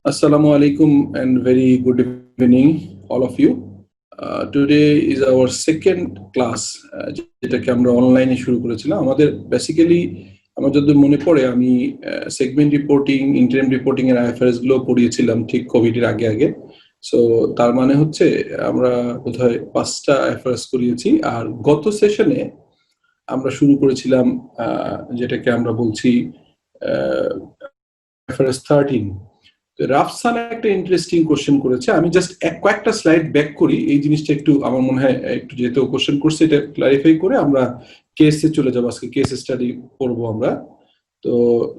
Assalamu alaikum and very good evening, all of you. Today is our second class, যেটাকে আমরা অনলাইনে শুরু করেছিলাম। আমাদের বেসিক্যালি আমার যদি মনে পড়ে আমি সেগমেন্ট রিপোর্টিং, ইন্টারিম রিপোর্টিং এর আইএফআরএস গুলো পড়িয়েছিলাম ঠিক কোভিড এর আগে আগে। সো তার মানে হচ্ছে আমরা বোধহয় 5টা আইএফআরএস করিয়েছি। আর গত সেশনে আমরা শুরু করেছিলাম যেটাকে আমরা বলছি আইএফআরএস 13। রাফসান একটা ইন্টারেস্টিং কোশ্চেন করেছে। আমি জাস্ট কয়েকটা স্লাইড ব্যাক করি, এই জিনিসটা একটু আমার মনে হয় একটু যেহেতু কোশ্চেন করছে এটা ক্লারিফাই করে আমরা কেসে চলে যাবো। আজকে কেস স্টাডি করবো আমরা। তো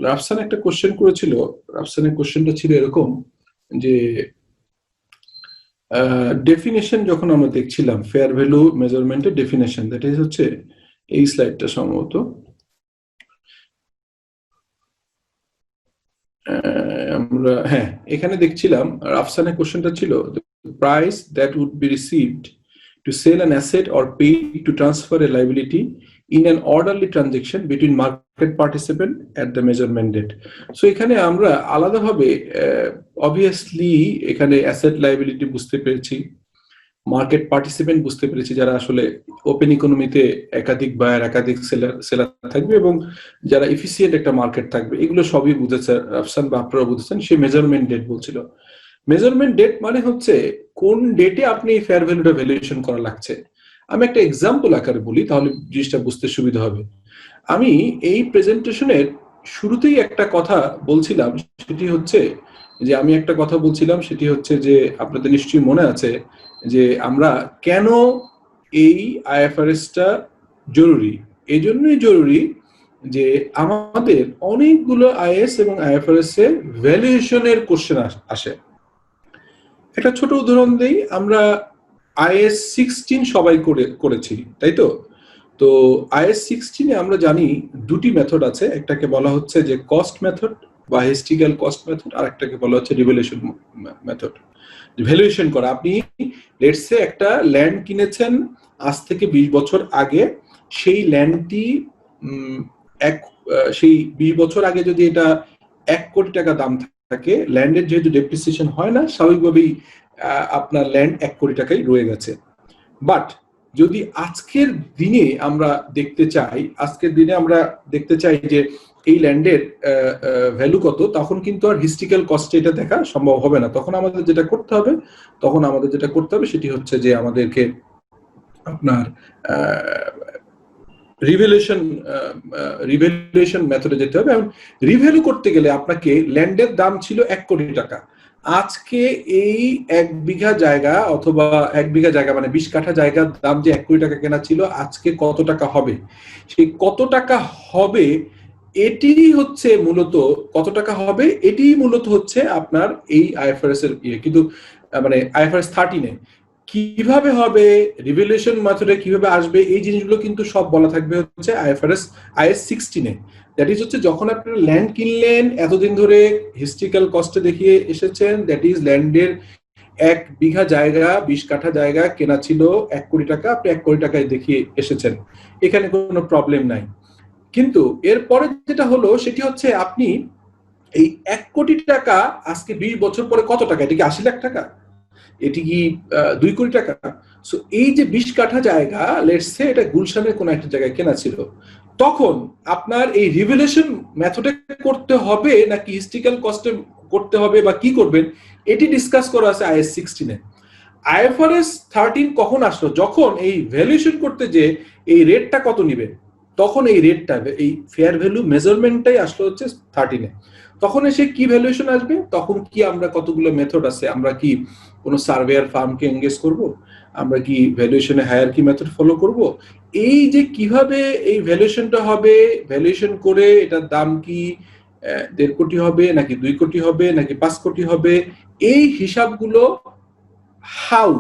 রাফসান একটা কোশ্চেন করেছিল। রাফসানের কোশ্চেনটা ছিল এরকম যে ডেফিনেশন যখন আমরা দেখছিলাম ফেয়ার ভ্যালু মেজারমেন্টের ডেফিনেশন, দ্যাট ইজ হচ্ছে এই স্লাইডটা সম্ভবত। আমরা এখানে দেখছিলাম রাফসানের কোশ্চেনটা ছিল price that would be received to sell an asset or paid to transfer a liability in an orderly transaction between market participant at the measurement date. So এখানে আমরা আলাদাভাবে অবভিয়াসলি এখানে অ্যাসেট লাইবিলিটি বুঝতে পেরেছি, মার্কেট পার্টিসিপেন্ট বুঝতে পেরেছি, যারা আসলে ওপেন ইকোনমিতে একাধিক বায়ার একাধিক সেলার থাকবে এবং যারা এফিসিয়েন্ট একটা মার্কেট থাকবে, এগুলো সবই বুঝেছে রাফসান বা আপনারা বুঝেছেন। সে মেজারমেন্ট ডেট বলছিল। মেজারমেন্ট ডেট মানে হচ্ছে কোন ডেটে আপনি এই ফেয়ার ভ্যালুটা ভ্যালুয়েশন করা লাগছে। আমি একটা এক্সাম্পল আকারে বলি, তাহলে জিনিসটা বুঝতে সুবিধা হবে। আমি এই প্রেজেন্টেশনের শুরুতেই একটা কথা বলছিলাম, সেটি হচ্ছে যে আপনাদের নিশ্চয়ই মনে আছে যে আমরা কেন এই আইএফআরএসটা জরুরি। এই জন্যই জরুরি যে আমাদের অনেকগুলো আইএস এবং আইএফআরএস এর ভ্যালুয়েশনের কোশ্চেন আসে। একটা ছোট উদাহরণ দেই, আমরা আইএস 16 সবাই করেছি, তাই তো? তো আইএস 16 আমরা জানি দুটি মেথড আছে, একটাকে বলা হচ্ছে যে কস্ট মেথড বা হিস্ট্রিক্যাল কস্ট মেথড, আর একটাকে বলা হচ্ছে রিভ্যালুয়েশন মেথড। ভ্যালুয়েশন করা, আপনি লেটস সে একটা ল্যান্ড কিনেছেন আজ থেকে 20 বছর আগে, সেই ল্যান্ডটি সেই 20 বছর আগে যদি এটা 1 কোটি টাকা দাম থাকে, ল্যান্ডের যেহেতু ডেপ্রিসিয়েশন হয় না, স্বাভাবিকভাবেই আপনার ল্যান্ড 1 কোটি টাকাই রয়ে গেছে। বাট যদি আজকের দিনে আমরা দেখতে চাই যে এই ল্যান্ডের ভ্যালু কত, তখন কিন্তু আর হিস্ট্রিক্যাল কস্টে এটা দেখা সম্ভব হবে না। তখন আমাদের যেটা করতে হবে সেটি হচ্ছে যে আমাদেরকে আপনার রিভ্যালুয়েশন মেথডে যেতে হবে। এবং রিভ্যালু করতে গেলে আপনাকে ল্যান্ডের দাম ছিল 1 কোটি টাকা, আজকে এই 1 বিঘা জায়গা অথবা 1 বিঘা জায়গা মানে 20 কাঠা জায়গার দাম যে 1 কোটি টাকা কেনা ছিল, আজকে কত টাকা হবে, সেই কত টাকা হবে এটি হচ্ছে মূলত হচ্ছে আপনার এই আইএফআরএস এর কিন্তু মানে আইএফআরএস 13 কিভাবে হবে, রিভ্যালুয়েশন মেথডে কিভাবে আসবে, এই জিনিসগুলো কিন্তু সব বলা থাকবে হচ্ছে আইএস 16 দ্যাট ইজ হচ্ছে যখন আপনারা ল্যান্ড কিনলেন, এতদিন ধরে হিস্ট্রিক্যাল কস্টে দেখিয়ে এসেছেন, দ্যাট ইজ ল্যান্ডের 1 বিঘা জায়গা 20 কাঠা জায়গা কেনা ছিল 1 কোটি টাকা, আপনি 1 কোটি টাকায় দেখিয়ে এসেছেন, এখানে কোনো প্রবলেম নাই। কিন্তু এরপরে যেটা হলো সেটি হচ্ছে আপনি এই 1 কোটি টাকা আজকে 20 বছর পরে কত টাকা, এটা কি 80 লাখ টাকা, এটি কি 2 কোটি টাকা? সো এই যে 20 কাঠা জায়গা লেটস সে এটা গুলশানের কোন একটা জায়গায় কেনা ছিল, তখন আপনার এই রিভ্যালুয়েশন মেথডে করতে হবে নাকি হিস্ট্রিক্যাল কস্টে করতে হবে বা কি করবেন, এটি ডিসকাস করা আছে আইএস 16 এ। আইএফআরএস 13 কখন আসলো, যখন এই ভ্যালুয়েশন করতে যে এই রেটটা কত নিবে, তখন এই রেটটা এই ফেয়ার ভ্যালু মেজারমেন্টটাই আসলো হচ্ছে 13 এ। তখন এসে কি ভ্যালুয়েশন আসবে, তখন কি আমরা কতগুলো মেথড আছে, আমরা কি কোনো সার্ভেয়ার ফার্মকে এনগেজ করব, আমরা কি ভ্যালুয়েশনে হায়ারকি মেথড ফলো করব, এই যে কিভাবে এই ভ্যালুয়েশনটা হবে, ভ্যালুয়েশন করে এটার দাম কি 1.5 কোটি হবে নাকি 2 কোটি হবে নাকি 5 কোটি হবে, এই হিসাবগুলো হাউ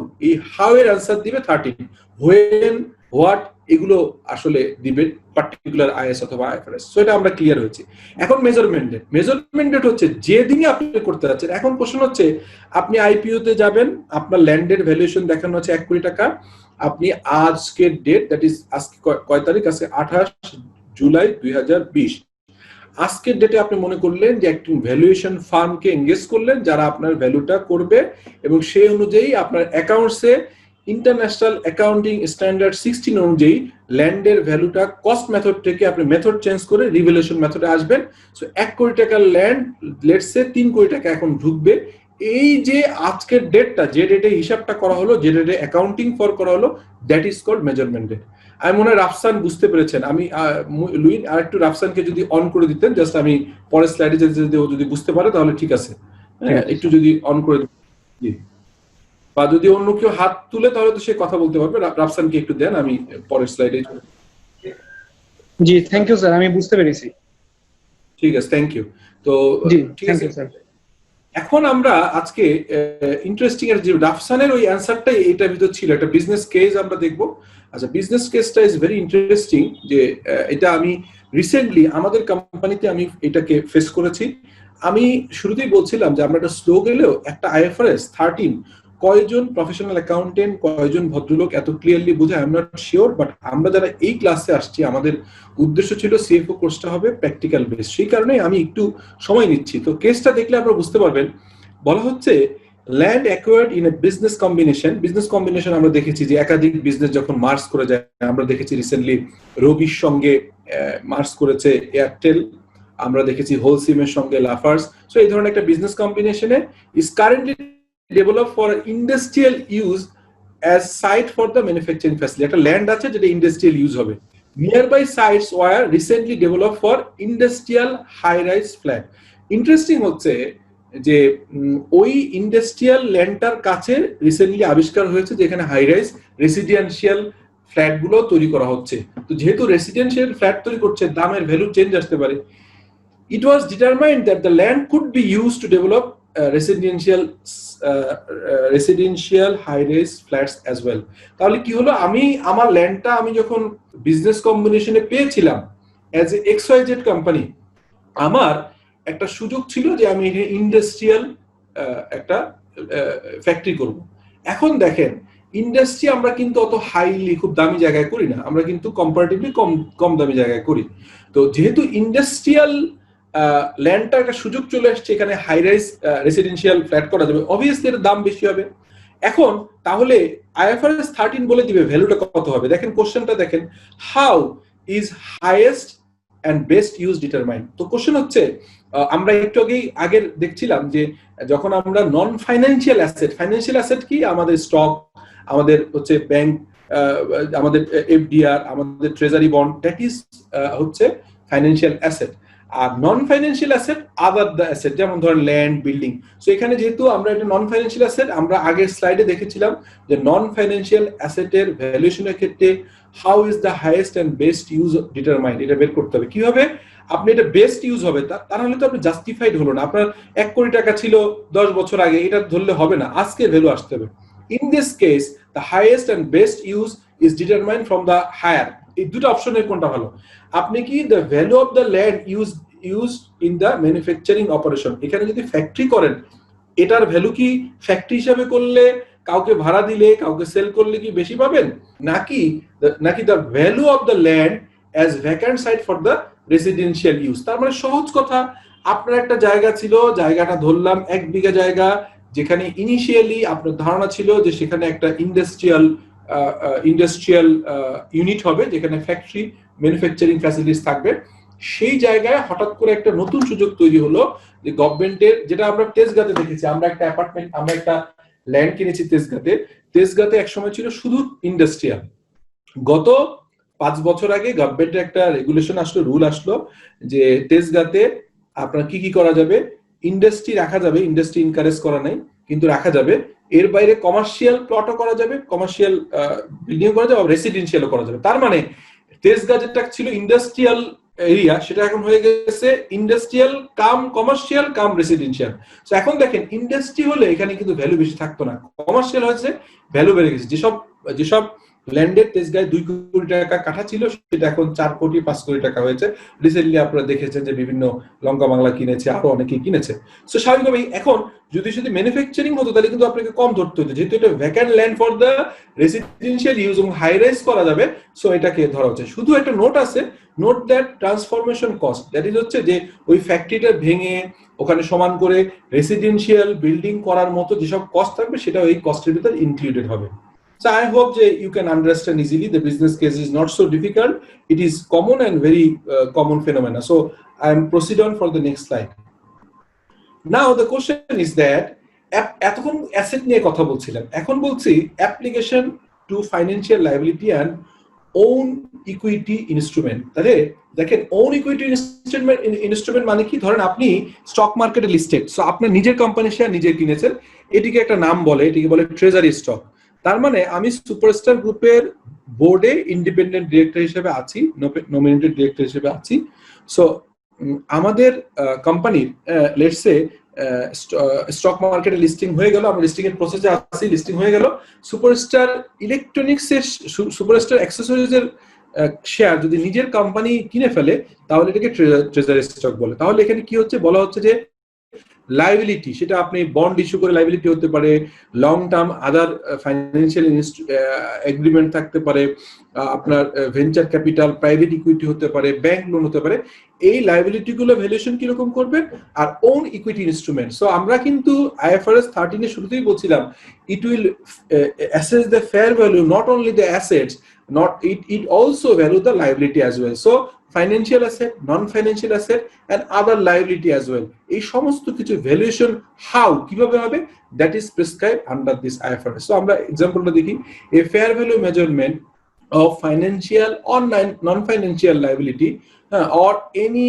এর আনসার দিবে 13, হোয়েন হোয়াট এগুলো আসলে দিবে পার্টিকুলার আইএস অথবা আইএফআরএস। সো এটা আমরা ক্লিয়ার হয়েছে। এখন মেজারমেন্ট ডেট হচ্ছে যেদিনই আপনি করতে যাচ্ছেন। এখন কোশ্চেন হচ্ছে আপনি আইপিও তে যাবেন, আপনার ল্যান্ডের ভ্যালুয়েশন দেখানো হচ্ছে 1 কোটি টাকা, আপনি আজকের ডেট দ্যাট ইজ আজকে কয় তারিখ আছে, 28 জুলাই 2020, আজকের ডেটে আপনি মনে করলেন যে একটি ভ্যালুয়েশন ফার্মকে এঙ্গেজ করলেন যারা আপনার ভ্যালুটা করবে, এবং সেই অনুযায়ী আপনার অ্যাকাউন্টসে ইন্টারন্যাশনাল অ্যাকাউন্টিং স্ট্যান্ডার্ড 16 অনুযায়ী ল্যান্ডের ভ্যালুটা কস্ট মেথড থেকে আপনি মেথড চেঞ্জ করে রিভ্যালুয়েশন মেথডে আসবেন। সো 1 কোটি টাকার ল্যান্ড লেটস সে 3 কোটি টাকা এখন ঢুকবে। এই যে আজকের ডেটটা, যে ডেটে হিসাবটা করা হলো, যে ডেটে অ্যাকাউন্টিং ফর করা হলো, that is called measurement date. আমি মনে হয় রাফসান বুঝতে পেরেছেন। আমি লুইন আর একটু রাফসানকে যদি অন করে দিতেন, জাস্ট আমি পরের স্লাইডে যদি বুঝতে পারে তাহলে ঠিক আছে। একটু যদি অন করে দিন, বা যদি অন্য কেউ হাত তুলে তাহলে তো সে কথা বলতে পারবে। রাফসানকে একটু দেন, আমি পরের স্লাইডে। জি থ্যাংক ইউ স্যার, আমি বুঝতে পেরেছি। ঠিক আছে, থ্যাংক ইউ। তো ঠিক আছে স্যার, এখন আমরা আজকে ইন্টারেস্টিং এর যে রাফসানের ওই অ্যানসারটাই এটার ভিতর ছিল, একটা বিজনেস কেস আমরা দেখব। আচ্ছা, বিজনেস কেসটা ইজ ভেরি ইন্টারেস্টিং, যে এটা আমি রিসেন্টলি আমাদের কোম্পানিতে আমি এটাকে ফেস করেছি। আমি শুরুতেই বলছিলাম যে আমরা একটা স্লো গেলেও একটা আইএফআরএস 13 কয়জন প্রফেশনাল অ্যাকাউন্টেন্ট, কয়জন ভদ্রলোক এত ক্লিয়ারলি বোঝে I am not sure, but আমরা যারা এই ক্লাসে আসছি আমাদের উদ্দেশ্য ছিল সিএফও কোর্সটা হবে প্র্যাকটিক্যাল বেস, সেই কারণে আমি একটু সময় নিচ্ছি। তো কেসটা দেখলে আপনারা বুঝতে পারবেন। বলা হচ্ছে land acquired in a business combination. Business combination আমরা দেখেছি যে একাধিক বিজনেস যখন মার্জ করে যায়, আমরা দেখেছি রিসেন্টলি রবির সঙ্গে মার্জ করেছে এয়ারটেল, আমরা দেখেছি হোলসিমের সঙ্গে লাফার্স। সো এই ধরনের একটা বিজনেস কম্বিনেশনে is currently develop for industrial use as site for the manufacturing facility. একটা ল্যান্ড আছে যেটা ইন্ডাস্ট্রিয়াল ইউজ হবে। Nearby sites were recently develop for industrial high rise flat. Interesting হচ্ছে যে ওই ইন্ডাস্ট্রিয়াল ল্যান্ডটার কাছে রিসেন্টলি আবিষ্কার হয়েছে যেখানে হাই রাইজ রেসিডেন্সিয়াল ফ্ল্যাট গুলো তৈরি করা হচ্ছে। তো যেহেতু রেসিডেন্সিয়াল ফ্ল্যাট তৈরি করছে, দামের ভ্যালু চেঞ্জ আসতে পারে। It was determined that the land could be used to develop residential high-rise flats as well. তাহলে কি হলো, আমি আমার ল্যান্ডটা আমি যখন বিজনেস কম্বিনেশনে পেয়েছিলাম অ্যাজ এ XYZ কোম্পানি, আমার একটা সুযোগ ছিল যে আমি ইন্ডাস্ট্রিয়াল একটা ফ্যাক্টরি করব। এখন দেখেন, ইন্ডাস্ট্রি আমরা কিন্তু অত হাইলি খুব দামি জায়গায় করি না, আমরা কিন্তু কম্পারেটিভলি কম দামি জায়গায় করি। তো যেহেতু ইন্ডাস্ট্রিয়াল ল্যান্ডটা একটা সুযোগ চলে আসছে, এখানে হাই রাইজ রেসিডেন্সিয়াল ফ্ল্যাট করা যাবে, অবভিয়াসলি এর দাম বেশি হবে। এখন তাহলে আইএফআরএস 13 বলে দিবে ভ্যালুটা কত হবে। দেখেন কোশ্চেনটা দেখেন, how is highest and best use determined. তো কোশ্চেন হচ্ছে, আমরা একটু আগে দেখছিলাম যে যখন আমরা non financial asset, financial asset কি, আমাদের স্টক, আমাদের হচ্ছে ব্যাংক, আমাদের এফডিআর, আমাদের ট্রেজারি বন্ড, দ্যাট ইজ হচ্ছে ফাইন্যান্সিয়াল অ্যাসেট। আর non financial asset other the asset, যেমন ধরেন ল্যান্ড, বিল্ডিং। সো এখানে যেহেতু আমরা এটা নন ফাইন্যান্সিয়াল অ্যাসেট, আমরা আগের স্লাইডে দেখেছিলাম যে নন ফাইন্যান্সিয়াল অ্যাসেটের ভ্যালুয়েশনের ক্ষেত্রে how is the highest and best use determined, এটা বের করতে হবে। কিভাবে আপনি এটা বেস্ট ইউজ হবে, তাহলে তো আপনি জাস্টিফাইড হলো না। আপনার 1 কোটি টাকা ছিল 10 বছর আগে, এটা ধরলে হবে না, আজকে ভ্যালু আসতে হবে। In this case the highest and best use is determined from the higher. এই দুটো অপশনের কোনটা ভালো? আপনি কি the value of the land use in the manufacturing operation, এখানে যদি ফ্যাক্টরি করেন, এটার ভ্যালু কি ফ্যাক্টরি হিসাবে করলে, কাউকে ভাড়া দিলে, কাউকে সেল করলে কি বেশি পাবেন, নাকি the value of the land as vacant site for the residential use. তার মানে সহজ কথা, আপনার একটা জায়গা ছিল, জায়গাটা ধরলাম 1 বিঘা জায়গা, যেখানে ইনিশিয়ালি আপনার ধারণা ছিল যে সেখানে একটা ইন্ডাস্ট্রিয়াল ইউনিট হবে, যেখানে ফ্যাক্টরি ম্যানুফ্যাকচারিং ফ্যাসিলিটিস থাকবে। সেই জায়গায় হঠাৎ করে একটা নতুন সুযোগ তৈরি হলো যে গভর্নমেন্টের, যেটা আমরা তেজগাঁতে দেখেছি, আমরা একটা ল্যান্ড কিনেছি তেজগাঁতে একসময় ছিল শুধু ইন্ডাস্ট্রিয়াল। গত 5 বছর আগে গভর্নমেন্টের একটা রেগুলেশন আসলো, রুল আসলো যে তেজগাঁতে আপনার কি করা যাবে, ইন্ডাস্ট্রি রাখা যাবে, ইন্ডাস্ট্রি এনকারেজ করা নাই, কিন্তু রাখা যাবে। এর বাইরে কমার্শিয়াল প্লটও করা যাবে, কমার্শিয়াল বিল্ডিং করা যাবে, রেসিডেন্সিয়ালও করা যাবে। তার মানে তেজগাঁ যেটা ছিল ইন্ডাস্ট্রিয়াল এরিয়া, সেটা এখন হয়ে গেছে ইন্ডাস্ট্রিয়াল কাম কমার্শিয়াল কাম রেসিডেন্সিয়াল। তো এখন দেখেন, ইন্ডাস্ট্রি হলে এখানে কিন্তু ভ্যালু বেশি থাকতো না, কমার্শিয়াল হয়েছে, ভ্যালু বেড়ে গেছে। যেসব ল্যান্ডের তেজগাঁয় 2 কোটি টাকা কাঠা ছিল, সেটা এখন 4 কোটি 5 কোটি টাকা হয়েছে। রিসেন্টলি আপনারা দেখেছেন যে বিভিন্ন লঙ্কা বাংলা কিনেছে, আরো অনেকেই কিনেছে। সো স্বাভাবিকভাবেই এখন যদি শুধু ম্যানুফ্যাকচারিং হতো তাহলে কিন্তু আপনাকে কম ধরতে হতো, যেহেতু এটা vacant land for the residential use এবং হাই রাইজ করা যাবে, সো এটাকে ধরা হচ্ছে। শুধু একটা নোট আছে, note that transformation cost, that is হচ্ছে যে ওই ফ্যাক্টরিটা ভেঙে ওখানে সমান করে রেসিডেন্সিয়াল বিল্ডিং করার মতো যেসব কস্ট থাকবে সেটা ওই কস্টের ভিতর ইনক্লুডেড হবে। So I hope that you can understand easily. The business case is not so difficult. It is common and very common phenomena. So I am proceed on for the next slide. Now the question is that এতক্ষণ asset নিয়ে কথা বলছিলাম, এখন বলছি application to financial liability and own equity instrument. তাহলে দেখেন on equity instrument মানে কি, ধরেন আপনি স্টক মার্কেটে লিস্টেড, সো আপনার নিজের কোম্পানি শেয়ার নিজে কিনেছেন, এটিকে একটা নাম বলে, এটিকে বলে ট্রেজারি স্টক। তার মানে আমি সুপারস্টার গ্রুপের বোর্ডে ইন্ডিপেন্ডেন্ট ডিরেক্টর হিসেবে আছি, নমিনেটেড ডিরেক্টর হিসেবে আছি। সো আমাদের কোম্পানির লেটস সে স্টক মার্কেটে লিস্টিং হয়ে গেল, আমরা লিস্টিং এর প্রসেসে আছি, লিস্টিং হয়ে গেল। সুপারস্টার ইলেকট্রনিক্স এর, সুপারস্টার অ্যাক্সেসরিজ এর শেয়ার যদি নিজের কোম্পানি কিনে ফেলে তাহলে এটাকে ট্রেজারি স্টক বলে। তাহলে এখানে কি হচ্ছে, বলা হচ্ছে যে লাইবিলিটি, সেটা আপনি বন্ড ইস্যু করে লাইবিলিটি হতে পারে, লং টার্ম আদার ফাইন্যান্সিয়াল এগ্রিমেন্ট থাকতে পারে, আপনার ভেঞ্চার ক্যাপিটাল, প্রাইভেট ইকুইটি হতে পারে, ব্যাংক লোন হতে পারে। এই লাইবিলিটি গুলো ভ্যালুয়েশন কিরকম করবেন, আর ওন ইকুইটি ইনস্ট্রুমেন্ট। সো আমরা কিন্তু IFRS 13 এর শুরুতেই বলছিলাম it will assess the fair value, not only the assets, not it also value the liability as well. So financial asset, non-financial asset and other liability as well. এই সমস্ত কিছু valuation how কিভাবে হবে, that is prescribed under this IFRS. So আমরা এক্সাম্পলটা দেখি, a fair value measurement of financial or non-financial liability or any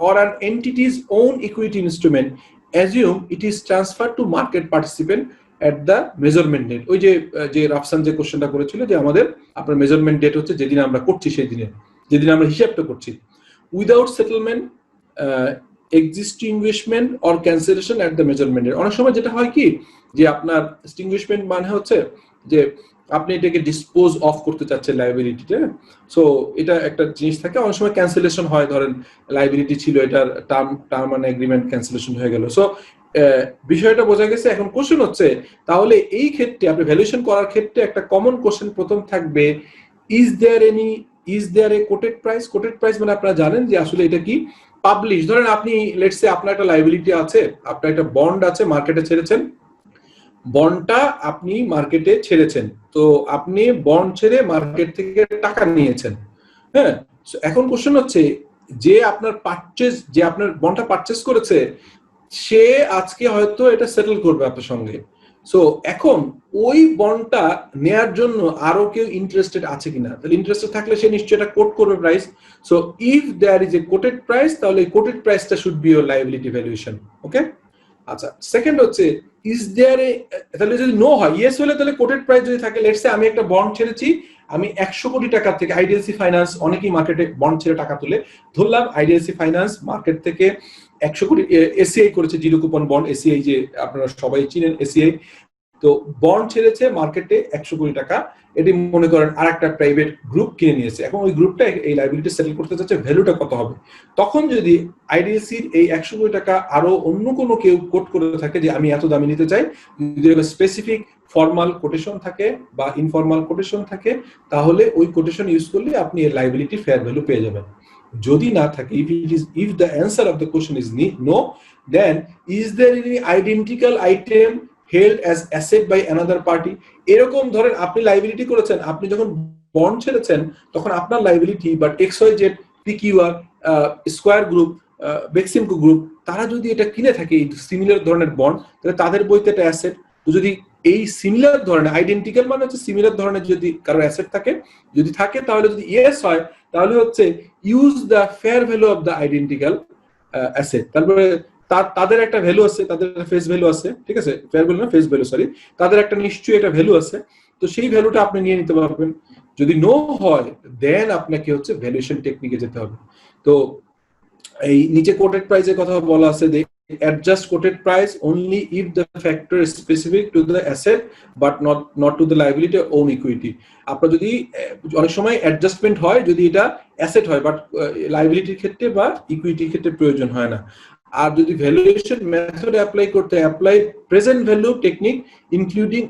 or an entity's own equity instrument, assume it is transferred to market participant at the measurement date. ওই যে রাফসান যে কোশ্চেনটা করেছিল যে আমাদের আপনার মেজারমেন্ট ডেট হচ্ছে যেদিন আমরা করছি, সেই দিনে যেদিন আমরা হিসাবটা করছি, without settlement, extinguishment or cancellation at the measurement date. অনেক সময় যেটা হয় কি, যে আপনার এক্সটিংগুইশমেন্ট মানে হচ্ছে যে আপনি এটাকে ডিসপোজ অফ করতে চাচ্ছেন লায়াবিলিটিতে, সো এটা একটা জিনিস থাকে। অনেক সময় ক্যান্সেলেশন হয়, ধরেন লায়াবিলিটি ছিল, এটার টার্ম মানে এগ্রিমেন্ট ক্যান্সেলেশন হয়ে গেল। সো বিষয়টা বোঝা গেছে। এখন কোশ্চেন হচ্ছে, তাহলে এই ক্ষেত্রে আপনি ভ্যালুয়েশন করার ক্ষেত্রে একটা কমন কোশ্চেন প্রথম থাকবে, is there a quoted price. Quoted price মানে আপনারা জানেন যে আসলে এটা কি পাবলিশ। ধরেন আপনি লেটস সে আপনার একটা লায়াবিলিটি আছে, আপনার একটা বন্ড আছে, মার্কেটে ছেড়েছেন, বন্ডটা আপনি মার্কেটে ছেড়েছেন, তো আপনি বন্ড ছেড়ে মার্কেট থেকে টাকা নিয়েছেন। হ্যাঁ, এখন কোশ্চেন হচ্ছে যে আপনার বন্ডটা পারচেজ করেছে, সে আজকে হয়তো এটা সেটেল করবে আপনার সঙ্গে। সো এখন ওই বন্ডটা নেয়ার জন্য আরো কেউ ইন্টারেস্টেড আছে কিনা, তাহলে ইন্টারেস্টেড থাকলে সে নিশ্চয়ই এটা কোট করবে price. So if there is a quoted price, তাহলে এই কোটেড প্রাইসটা should be your liability valuation. Okay, আচ্ছা। সেকেন্ড হচ্ছে ইজ দেয়ার এ, তাহলে যদি নো হয়, ইয়েস হলে তাহলে কোটেড প্রাইস যদি থাকে, লেটস সে আমি একটা বন্ড ছেড়েছি, আমি 100 কোটি টাকা থেকে, আইডিএলসি ফাইন্যান্স অনেকেই মার্কেটে বন্ড ছেড়ে টাকা তুলে, ধরলাম আইডিএলসি ফাইন্যান্স মার্কেট থেকে 100 কোটি এসিআই করেছে, জিরো কুপন বন্ড, এসিআই যে আপনারা সবাই চিনেন এসিআই, তো বন্ড ছেড়েছে মার্কেটে 100 কোটি টাকা, এটি মনে করেন আর একটা প্রাইভেট গ্রুপ কিনে নিয়েছে। এখন ওই গ্রুপটা এই লায়াবিলিটি সেটেল করতে চাচ্ছে, ভ্যালুটা কত হবে? তখন যদি আইডিএলসির এই 100 কোটি টাকা আরো অন্য কোনো কেউ কোট করে থাকে যে আমি এত দামে নিতে চাই, যদি স্পেসিফিক ফর্মাল কোটেশন থাকে বা ইনফর্মাল কোটেশন থাকে, তাহলে ওই কোটেশন ইউজ করলে আপনি এই লায়াবিলিটি ফেয়ার ভ্যালু পেয়ে যাবেন। যদি না থাকে, if the answer of the question is no, then is there any identical item held as asset by another party? এরকম ধরেন আপনি লায়াবিলিটি করেছেন, আপনি যখন বন্ড ছেড়েছেন তখন আপনার লায়াবিলিটি বা XYZ, PQR, square group, Beximco group, তারা যদি এটা কিনে থাকে এই সিমিলার ধরনের বন্ড, তাহলে তাদের বইতে এটা অ্যাসেট। তো যদি এই সিমিলার ধরনের, আইডেন্টিক্যাল মানে হচ্ছে সিমিলার ধরনের যদি কারো অ্যাসেট থাকে, যদি থাকে তাহলে যদি ইয়েস হয়, তাহলে হচ্ছে use the fair value of the identical asset. তারপরে তাদের একটা ভ্যালু আছে, তাদের ফেস ভ্যালু আছে, ঠিক আছে, ফেয়ার ভ্যালু না ফেস ভ্যালু, সরি, তাদের একটা নিশ্চয়ই একটা ভ্যালু আছে, তো সেই ভ্যালুটা আপনি নিয়ে নিতে পারবেন। যদি নো হয়, দেন আপনাকে হচ্ছে ভ্যালুয়েশন টেকনিকে যেতে হবে। তো এই নিচে কোটেড প্রাইসের কথা বলা আছে, adjust quoted price only if the factor is specific to the asset but not to the liability or own equity. আপনার যদি অনেক সময় অ্যাডজাস্টমেন্ট হয় যদি এটা অ্যাসেট হয় বাট লায়াবিলিটির ক্ষেত্রে বা ইকুইটির ক্ষেত্রে প্রয়োজন হয় না। আর যদি ভ্যালুয়েশন মেথড অ্যাপ্লাই করতে apply present value technique including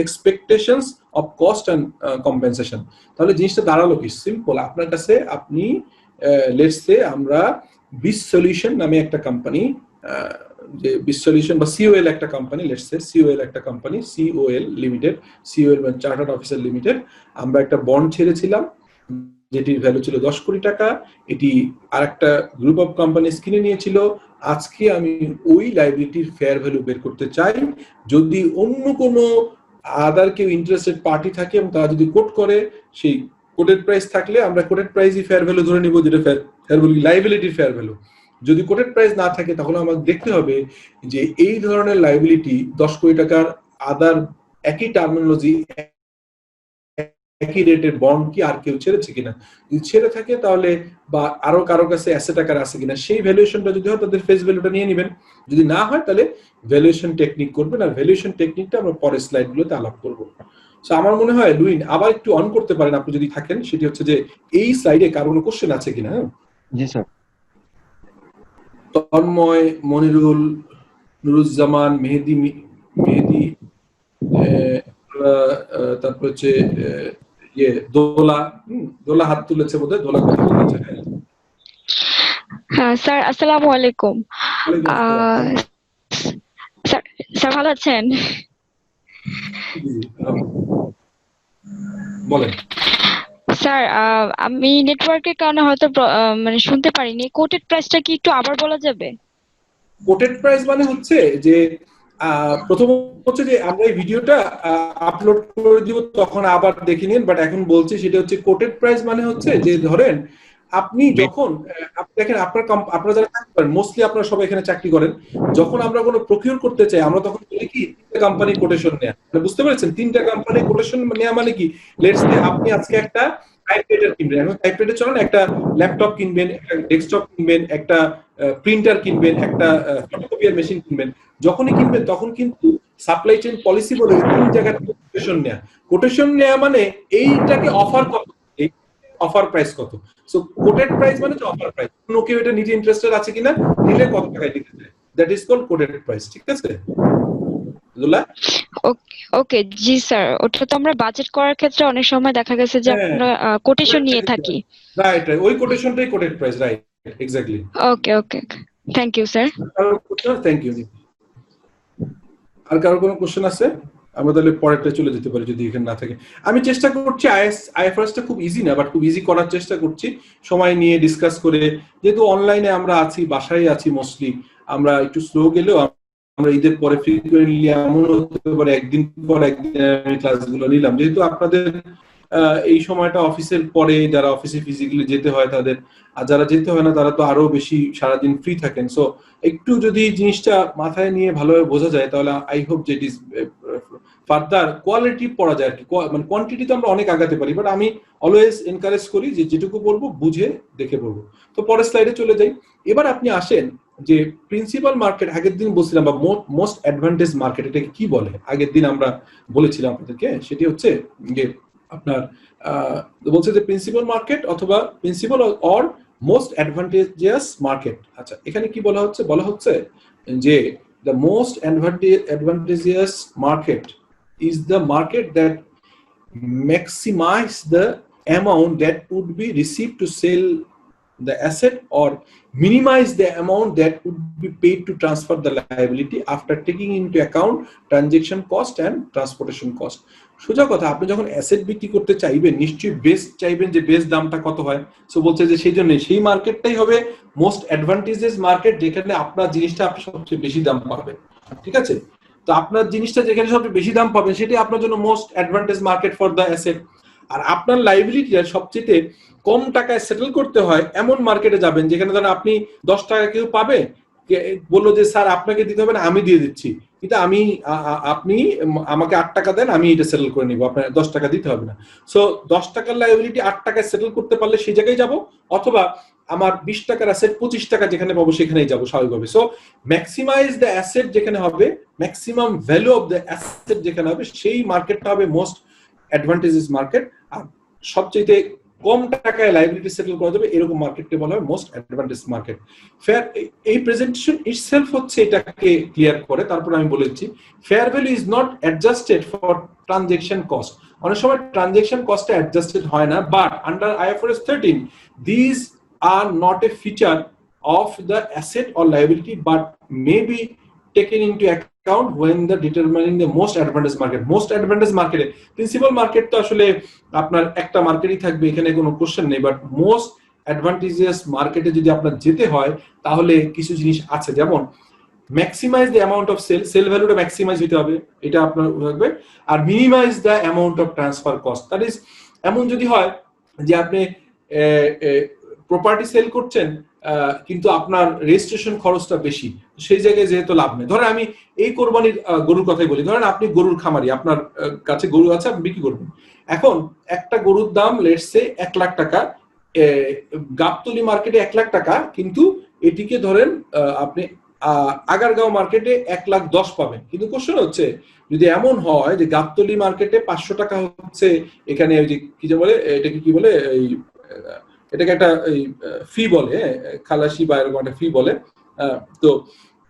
expectations of cost and compensation, তাহলে জিনিসটা দাঁড়ালো কি সিম্পল। আপনার কাছে আপনি লেটস সে আমরা বিস সলিউশন নামে একটা কোম্পানি, যে বিস সলিউশন বা সিওএল একটা কোম্পানি, লেটস সে সিওএল একটা কোম্পানি, সিওএল লিমিটেড, সিওএল মানে চার্টার্ড অফিসার লিমিটেড, আমরা একটা বন্ড ছেড়েছিলাম যেটির ভ্যালু ছিল 10 কোটি টাকা। এটি আরেকটা গ্রুপ অফ কোম্পানিজ কিনে নিয়েছিল। আজকে আমি ওই লায়াবিলিটির ফেয়ার ভ্যালু বের করতে চাই। যদি অন্য কোনো আদার কেউ ইন্টারেস্টেড পার্টি থাকে এবং তারা যদি কোট করে, সেই কোটেড প্রাইস থাকলে আমরা কোটেড প্রাইসই ফেয়ার ভ্যালু ধরে নিব, যেটা ফেয়ার ভ্যালু লায়াবিলিটির ফেয়ার ভ্যালু। যদি কোটেড প্রাইস না থাকে তাহলে আমাকে দেখতে হবে যে এই ধরনের লায়াবিলিটি 10 কোটি টাকার আদার একই টার্মিনোলজি একই রেটের বন্ড কি আর কেউ ছেড়েছে কিনা, যদি ছেড়ে থাকে তাহলে বা আরো কারো কাছে অ্যাসেট আকার আছে কিনা সেই ভ্যালুয়েশনটা যদি হয় তাদের ফেস ভ্যালুটা নিয়ে নেবেন। যদি না হয় তাহলে ভ্যালুয়েশন টেকনিক করবেন, আর ভ্যালুয়েশন টেকনিকটা আমরা পরের স্লাইডগুলোতে আলাপ করব। সো আমার মনে হয় লুইন আবার একটু অন করতে পারেন আপনি যদি থাকেন, সেটি হচ্ছে যে এই স্লাইডে কারো কোনো কোশ্চেন আছে কিনা। জি স্যার। তন্ময়, মনিরুল, নুরুজ্জামান, মেহেদি, তারপর হচ্ছে দোলা হাত তুলেছে বোধহয়, দোলা কথা বলেছে। হ্যাঁ স্যার, আসসালামু আলাইকুম। স্যার ভালো আছেন? বলেন স্যার, আমি নেটওয়ার্কের কারণে হয়তো মানে শুনতে পারিনি। কোটেড প্রাইসটা কি একটু আবার বলা যাবে? কোটেড প্রাইস মানে হচ্ছে যে প্রথম হচ্ছে যে আমরা এই ভিডিওটা আপলোড করে দিব, তখন আবার দেখে নিন, বাট এখন বলছি সেটা হচ্ছে কোটেড প্রাইস মানে হচ্ছে যে ধরেন আপনি যখন দেখেন আপনারা যারা চাকরি করেন, মোস্টলি আপনারা সবাই এখানে চাকরি করেন, যখন আমরা কোনো প্রকিউর করতে চাই আমরা তখন বলি কি 3টা কোম্পানি কোটেশন নেয়া, বুঝতে পেরেছেন? 3টা কোম্পানি কোটেশন নেওয়া মানে কি, লেটস সে আপনি আজকে একটা টাইপরাইটার কিনবেন, এখন টাইপরাইটার চলেন, একটা ল্যাপটপ কিনবেন, একটা ডেস্কটপ কিনবেন, একটা প্রিন্টার কিনবেন, একটা ফটোকপিয়ার মেশিন কিনবেন। যখনই কিনবেন তখন কিন্তু সাপ্লাই চেইন পলিসি বলে 3 জায়গায় কোটেশন নেয়া মানে এইটাকে অফার কত, এই অফার প্রাইস কত। সো কোটেড প্রাইস মানে হচ্ছে অফার প্রাইস, অন্য কেউ এটা নিতে ইন্টারেস্টেড আছে কিনা, নিলে কত টাকায় দিতে চায়, that is called quoted price. ঠিক আছে দুলা? ওকে জি স্যার, ওটা তো আমরা বাজেট করার ক্ষেত্রে অনেক সময় দেখা গেছে যে আমরা কোটেশন নিয়ে থাকি। রাইট, ওই কোটেশনটাই quoted price, right, exactly. Okay okay, thank you sir. Thank you. আর কারো কোনো কোশ্চেন আছে? আমরা তাহলে পরেরটা চলে যেতে পারি যদি এখানে না থাকে। আমি চেষ্টা করছি আইএফআরএসটা খুব ইজি না, বাট খুব ইজি করার চেষ্টা করছি সময় নিয়ে ডিসকাস করে, যেহেতু অনলাইনে আমরা আছি, বাসায় আছি মোস্টলি, আমরা একটু স্লো গেলেও আমরা ঈদের পরে ফ্রিকোয়েন্টলি এমন হতে পারে একদিন পর একদিন আমি ক্লাসগুলো নিলাম, যেহেতু আপনাদের এই সময়টা অফিসের পরে যারা অফিসে ফিজিক্যালি যেতে হয় তাদের, আর যারা যেতে হয় না তারা তো আরো বেশি সারাদিন ফ্রি থাকেন। সো একটু যদি জিনিসটা মাথায় নিয়ে ভালোভাবে বোঝা যায় তাহলে আই হোপ যে ইট ইজ ফার্দার কোয়ালিটি পড়া যায় আর কি, মানে কোয়ান্টিটি তো আমরা অনেক আগাতে পারি, বাট আমি অলওয়েজ এনকারেজ করি যে যেটুকু বলবো বুঝে দেখে বলবো। তো পরের স্লাইডে চলে যাই। এবার আপনি আসেন যে প্রিন্সিপাল মার্কেট, আগের দিন বলছিলাম বা মোস্ট অ্যাডভান্টেজ মার্কেট, এটাকে কি বলে আগের দিন আমরা বলেছিলাম আপনাদেরকে, সেটি হচ্ছে যে আপনার বলছে যে প্রিন্সিপাল মার্কেট অথবা principal or most advantageous market. আচ্ছা, এখানে কি বলা হচ্ছে? বলা হচ্ছে যে the most advantageous market is the market that maximize the amount that would be received to sell the asset or minimize the amount that would be paid to transfer the liability after taking into account transaction cost and transportation cost. সোজা কথা, আপনি যখন asset বিক্রি করতে চাইবেন নিশ্চয়ই best চাইবেন যে বেস্ট দামটা কত হয়। সো বলছে যে সেই জন্য সেই মার্কেটটাই হবে মোস্ট অ্যাডভান্টেজেস মার্কেট, যেখানে আপনার জিনিসটা আপনি সবচেয়ে বেশি দাম পাবেন। ঠিক আছে, তো আপনার জিনিসটা যেখানে সবচেয়ে বেশি দাম পাবেন সেটাই আপনার জন্য most advantage market for the asset. আর আপনার লাইবিলিটিটা সবচেয়ে কম টাকায় সেটেল করতে হয় এমন মার্কেটে যাবেন যেখানে ধরেন আপনি 10 টাকা কেউ পাবে, বললো যে স্যার আপনাকে দিতে হবে না, আমি দিয়ে দিচ্ছি, কিন্তু আপনি আমাকে 8 টাকা দেন, আমি এটা সেটেল করে নিব, আপনার 10 টাকা দিতে হবে না। সো 10 টাকার লায়াবিলিটি 8 টাকায় সেটেল করতে পারলে সেই জায়গায় যাব, অথবা আমার 20 টাকার অ্যাসেট 25 টাকা যেখানে পাবো সেখানেই যাবো স্বাভাবিকভাবে। সো ম্যাক্সিমাইজ দ্য অ্যাসেট যেখানে হবে, maximum value of the asset যেখানে হবে, সেই মার্কেটটা হবে মোস্ট অ্যাডভান্টেজেস মার্কেট। আর সবচেয়ে কম টাকায় লাইবিলিটি সেটেল করা যাবে এরকম মার্কেটকে বলা হয় মোস্ট অ্যাডভান্টেজ মার্কেট। ফেয়ার, এই প্রেজেন্টেশন ইটসেলফ হচ্ছে এটাকে ক্লিয়ার করে। তারপর আমি বলেছি fair value is not adjusted for transaction cost. অনেক সময় ট্রানজেকশন কস্টটা অ্যাডজাস্টেড হয় না, but under IFRS 13 this are not a feature of the asset or liability but may be taken into account when the determining the most advantage market. Most advantage market, principal market তো আসলে আপনার একটা মার্কেটই থাকবে, এখানে কোনো question নেই, but most advantageous মার্কেটে যদি আপনার যেতে হয় তাহলে কিছু জিনিস আছে, যেমন maximize the amount of sale ভ্যালুটা ম্যাক্সিমাইজ হতে হবে, এটা আপনার থাকবে। আর minimize the amount of transfer cost, that is এমন যদি হয় যে আপনি প্রপার্টি সেল করছেন কিন্তু আপনার রেজিস্ট্রেশন খরচটা বেশি, সেই জায়গায় যেহেতু লাভ নেই। ধরেন আমি এই কোরবানির গরুর কথাই বলি, ধরেন আপনি গরুর খামারি, আপনার কাছে গরু আছে, আপনি বিক্রি করবেন। এখন একটা গরুর দাম লেটস সে 1 লাখ টাকা, গাবতলী মার্কেটে 1 লাখ টাকা, কিন্তু এটিকে ধরেন আপনি আগারগাঁও মার্কেটে 1,10,000 পাবেন। কিন্তু কোশ্চেন হচ্ছে যদি এমন হয় যে গাবতলী মার্কেটে 500 টাকা হচ্ছে, এখানে ওই যে কি যে বলে এটাকে কি বলে, এই এটাকে একটা ফি বলে, খালাসি বা এরকম একটা ফি বলে, তো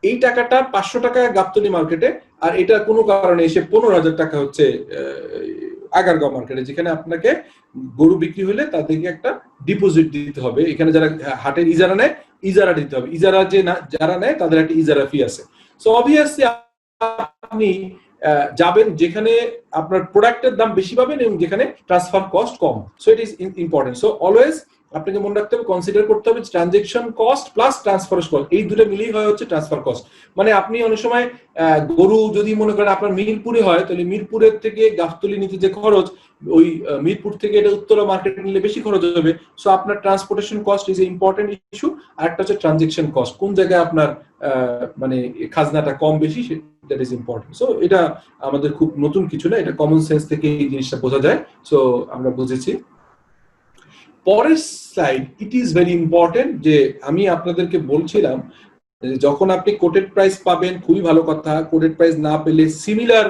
এই টাকাটা 500 টাকা গাবতলী মার্কেটে, আর এটা কোনো কারণে এসে 15,000 টাকা হচ্ছে আগারগাঁও মার্কেটে, যেখানে আপনাকে গরু বিক্রি হলে তাদেরকে একটা ডিপোজিট দিতে হবে। এখানে যারা হাটের ইজারা নেয়, ইজারা দিতে হবে, ইজারা যে যারা নেয় তাদের একটা ইজারা ফি আছে। সো অবভিয়াসলি আপনি যাবেন যেখানে আপনার প্রোডাক্টের দাম বেশি পাবেন এবং যেখানে transfer cost com. So it is important. So always আপনাকে মনে রাখতে হবে, কনসিডার করতে হবে transaction cost plus transfer cost, এই দুটো মিলিয়ে হয় হচ্ছে ট্রান্সফার কস্ট। মানে আপনি অনেক সময় গরু যদি মনে করেন আপনার মিরপুরে হয়, তাহলে মিরপুরের থেকে গাবতলী নিতে যে খরচ, ওই মিরপুর থেকে এটা উত্তরা মার্কেটে নিলে বেশি খরচ হবে। সো আপনার transportation cost is a important issue. আর একটা হচ্ছে ট্রানজেকশন কস্ট, কোন জায়গায় আপনার মানে খাজনাটা কম বেশি, দ্যাট ইজ ইম্পর্টেন্ট। সো এটা আমাদের খুব নতুন কিছু না, এটা কমন সেন্স থেকে এই জিনিসটা বোঝা যায়। সো আমরা বুঝেছি। পরের slide, it is very important, যে আমি আপনাদেরকে বলছিলাম যখন আপনি কোটেড প্রাইস পাবেন খুবই ভালো কথা, কোটেড প্রাইস না পেলে সিমিলার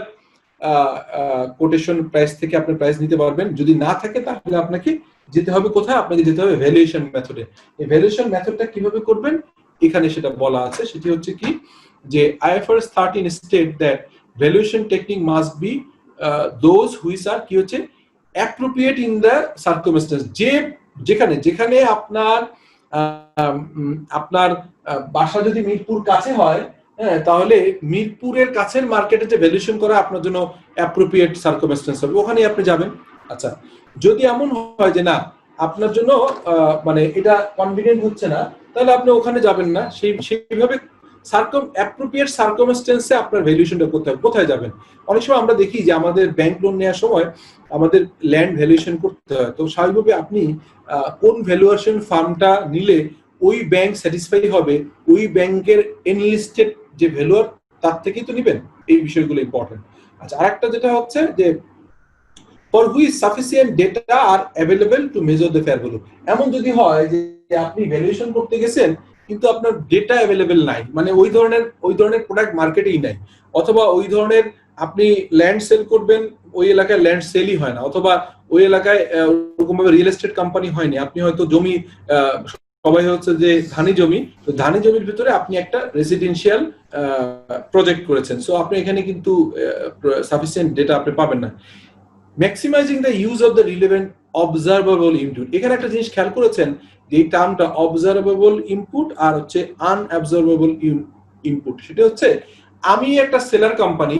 কোটেশন প্রাইস থেকে আপনি প্রাইস নিতে পারবেন। যদি না থাকে তাহলে আপনাকে যেতে হবে কোথায়, আপনাকে যেতে হবে ভ্যালুয়েশন মেথডে। এই ভ্যালুয়েশন মেথডটা কিভাবে করবেন এখানে সেটা বলা আছে। সেটি হচ্ছে কি, যে IFRS 13 state that valuation technique must be those which are কি হচ্ছে অ্যাপ্রোপ্রিয়েট ইন দ্য সার্কামস্টেন্স। যেখানে যেখানে আপনার আপনার বাসা যদি মিরপুর কাছে হয়, তাহলে মিরপুরের কাছের মার্কেটে যে ভ্যালুয়েশন করা আপনার জন্য অ্যাপ্রোপ্রিয়েট সার্কামস্টেন্স হবে, ওখানে আপনি যাবেন। আচ্ছা, যদি এমন হয় যে না আপনার জন্য মানে এটা কনভিনিয়েন্ট হচ্ছে না, তাহলে আপনি ওখানে যাবেন না। সেইভাবে অ্যাপ্রোপ্রিয়েট সার্কামস্টেন্সে আপনার ভ্যালুয়েশনটা করতে হবে। কোথায় যাবেন? অনেক সময় আমরা দেখি যে আমাদের ব্যাংক লোন নেওয়ার সময় আমাদের ল্যান্ড ভ্যালুয়েশন করতে হয়। তো স্বাভাবিকভাবে আপনি কোন ভ্যালুয়েশন ফার্মটা নিলে ওই ব্যাংক স্যাটিসফাই হবে, ওই ব্যাংকের এনলিস্টেড যে ভ্যালুয়ার তার থেকেই তো নেবেন। এই বিষয়গুলো ইম্পর্টেন্ট। আচ্ছা, আরেকটা যেটা হচ্ছে যে for which sufficient data are available to measure the fair value। এমন যদি হয় যে আপনি ভ্যালুয়েশন করতে গেছেন কিন্তু আপনার ডেটা অ্যাভেলেবেল নাই, মানে ওই ধরনের প্রোডাক্ট মার্কেটেই নাই, অথবা ওই ধরনের আপনি ল্যান্ড সেল করবেন, ওই এলাকায় ল্যান্ড সেলই হয় না, অথবা ওই এলাকায় ওরকম ভাবে রিয়েল এস্টেট কোম্পানি হয়নি, আপনি হয়তো জমি সবাই হচ্ছে যে ধানি জমি, তো ধানি জমির ভিতরে আপনি একটা রেসিডেন্সিয়াল প্রজেক্ট করেছেন। সো আপনি এখানে কিন্তু সাফিসিয়েন্ট ডেটা আপনি পাবেন না। Maximising the use of the relevant observable input, এখানে একটা জিনিস খেয়াল করেছেন যে এই টার্মটা অবজারভেবল ইনপুট আর হচ্ছে আনঅবজারভেবল ইনপুট। সেটা হচ্ছে আমি একটা সেলার কোম্পানি,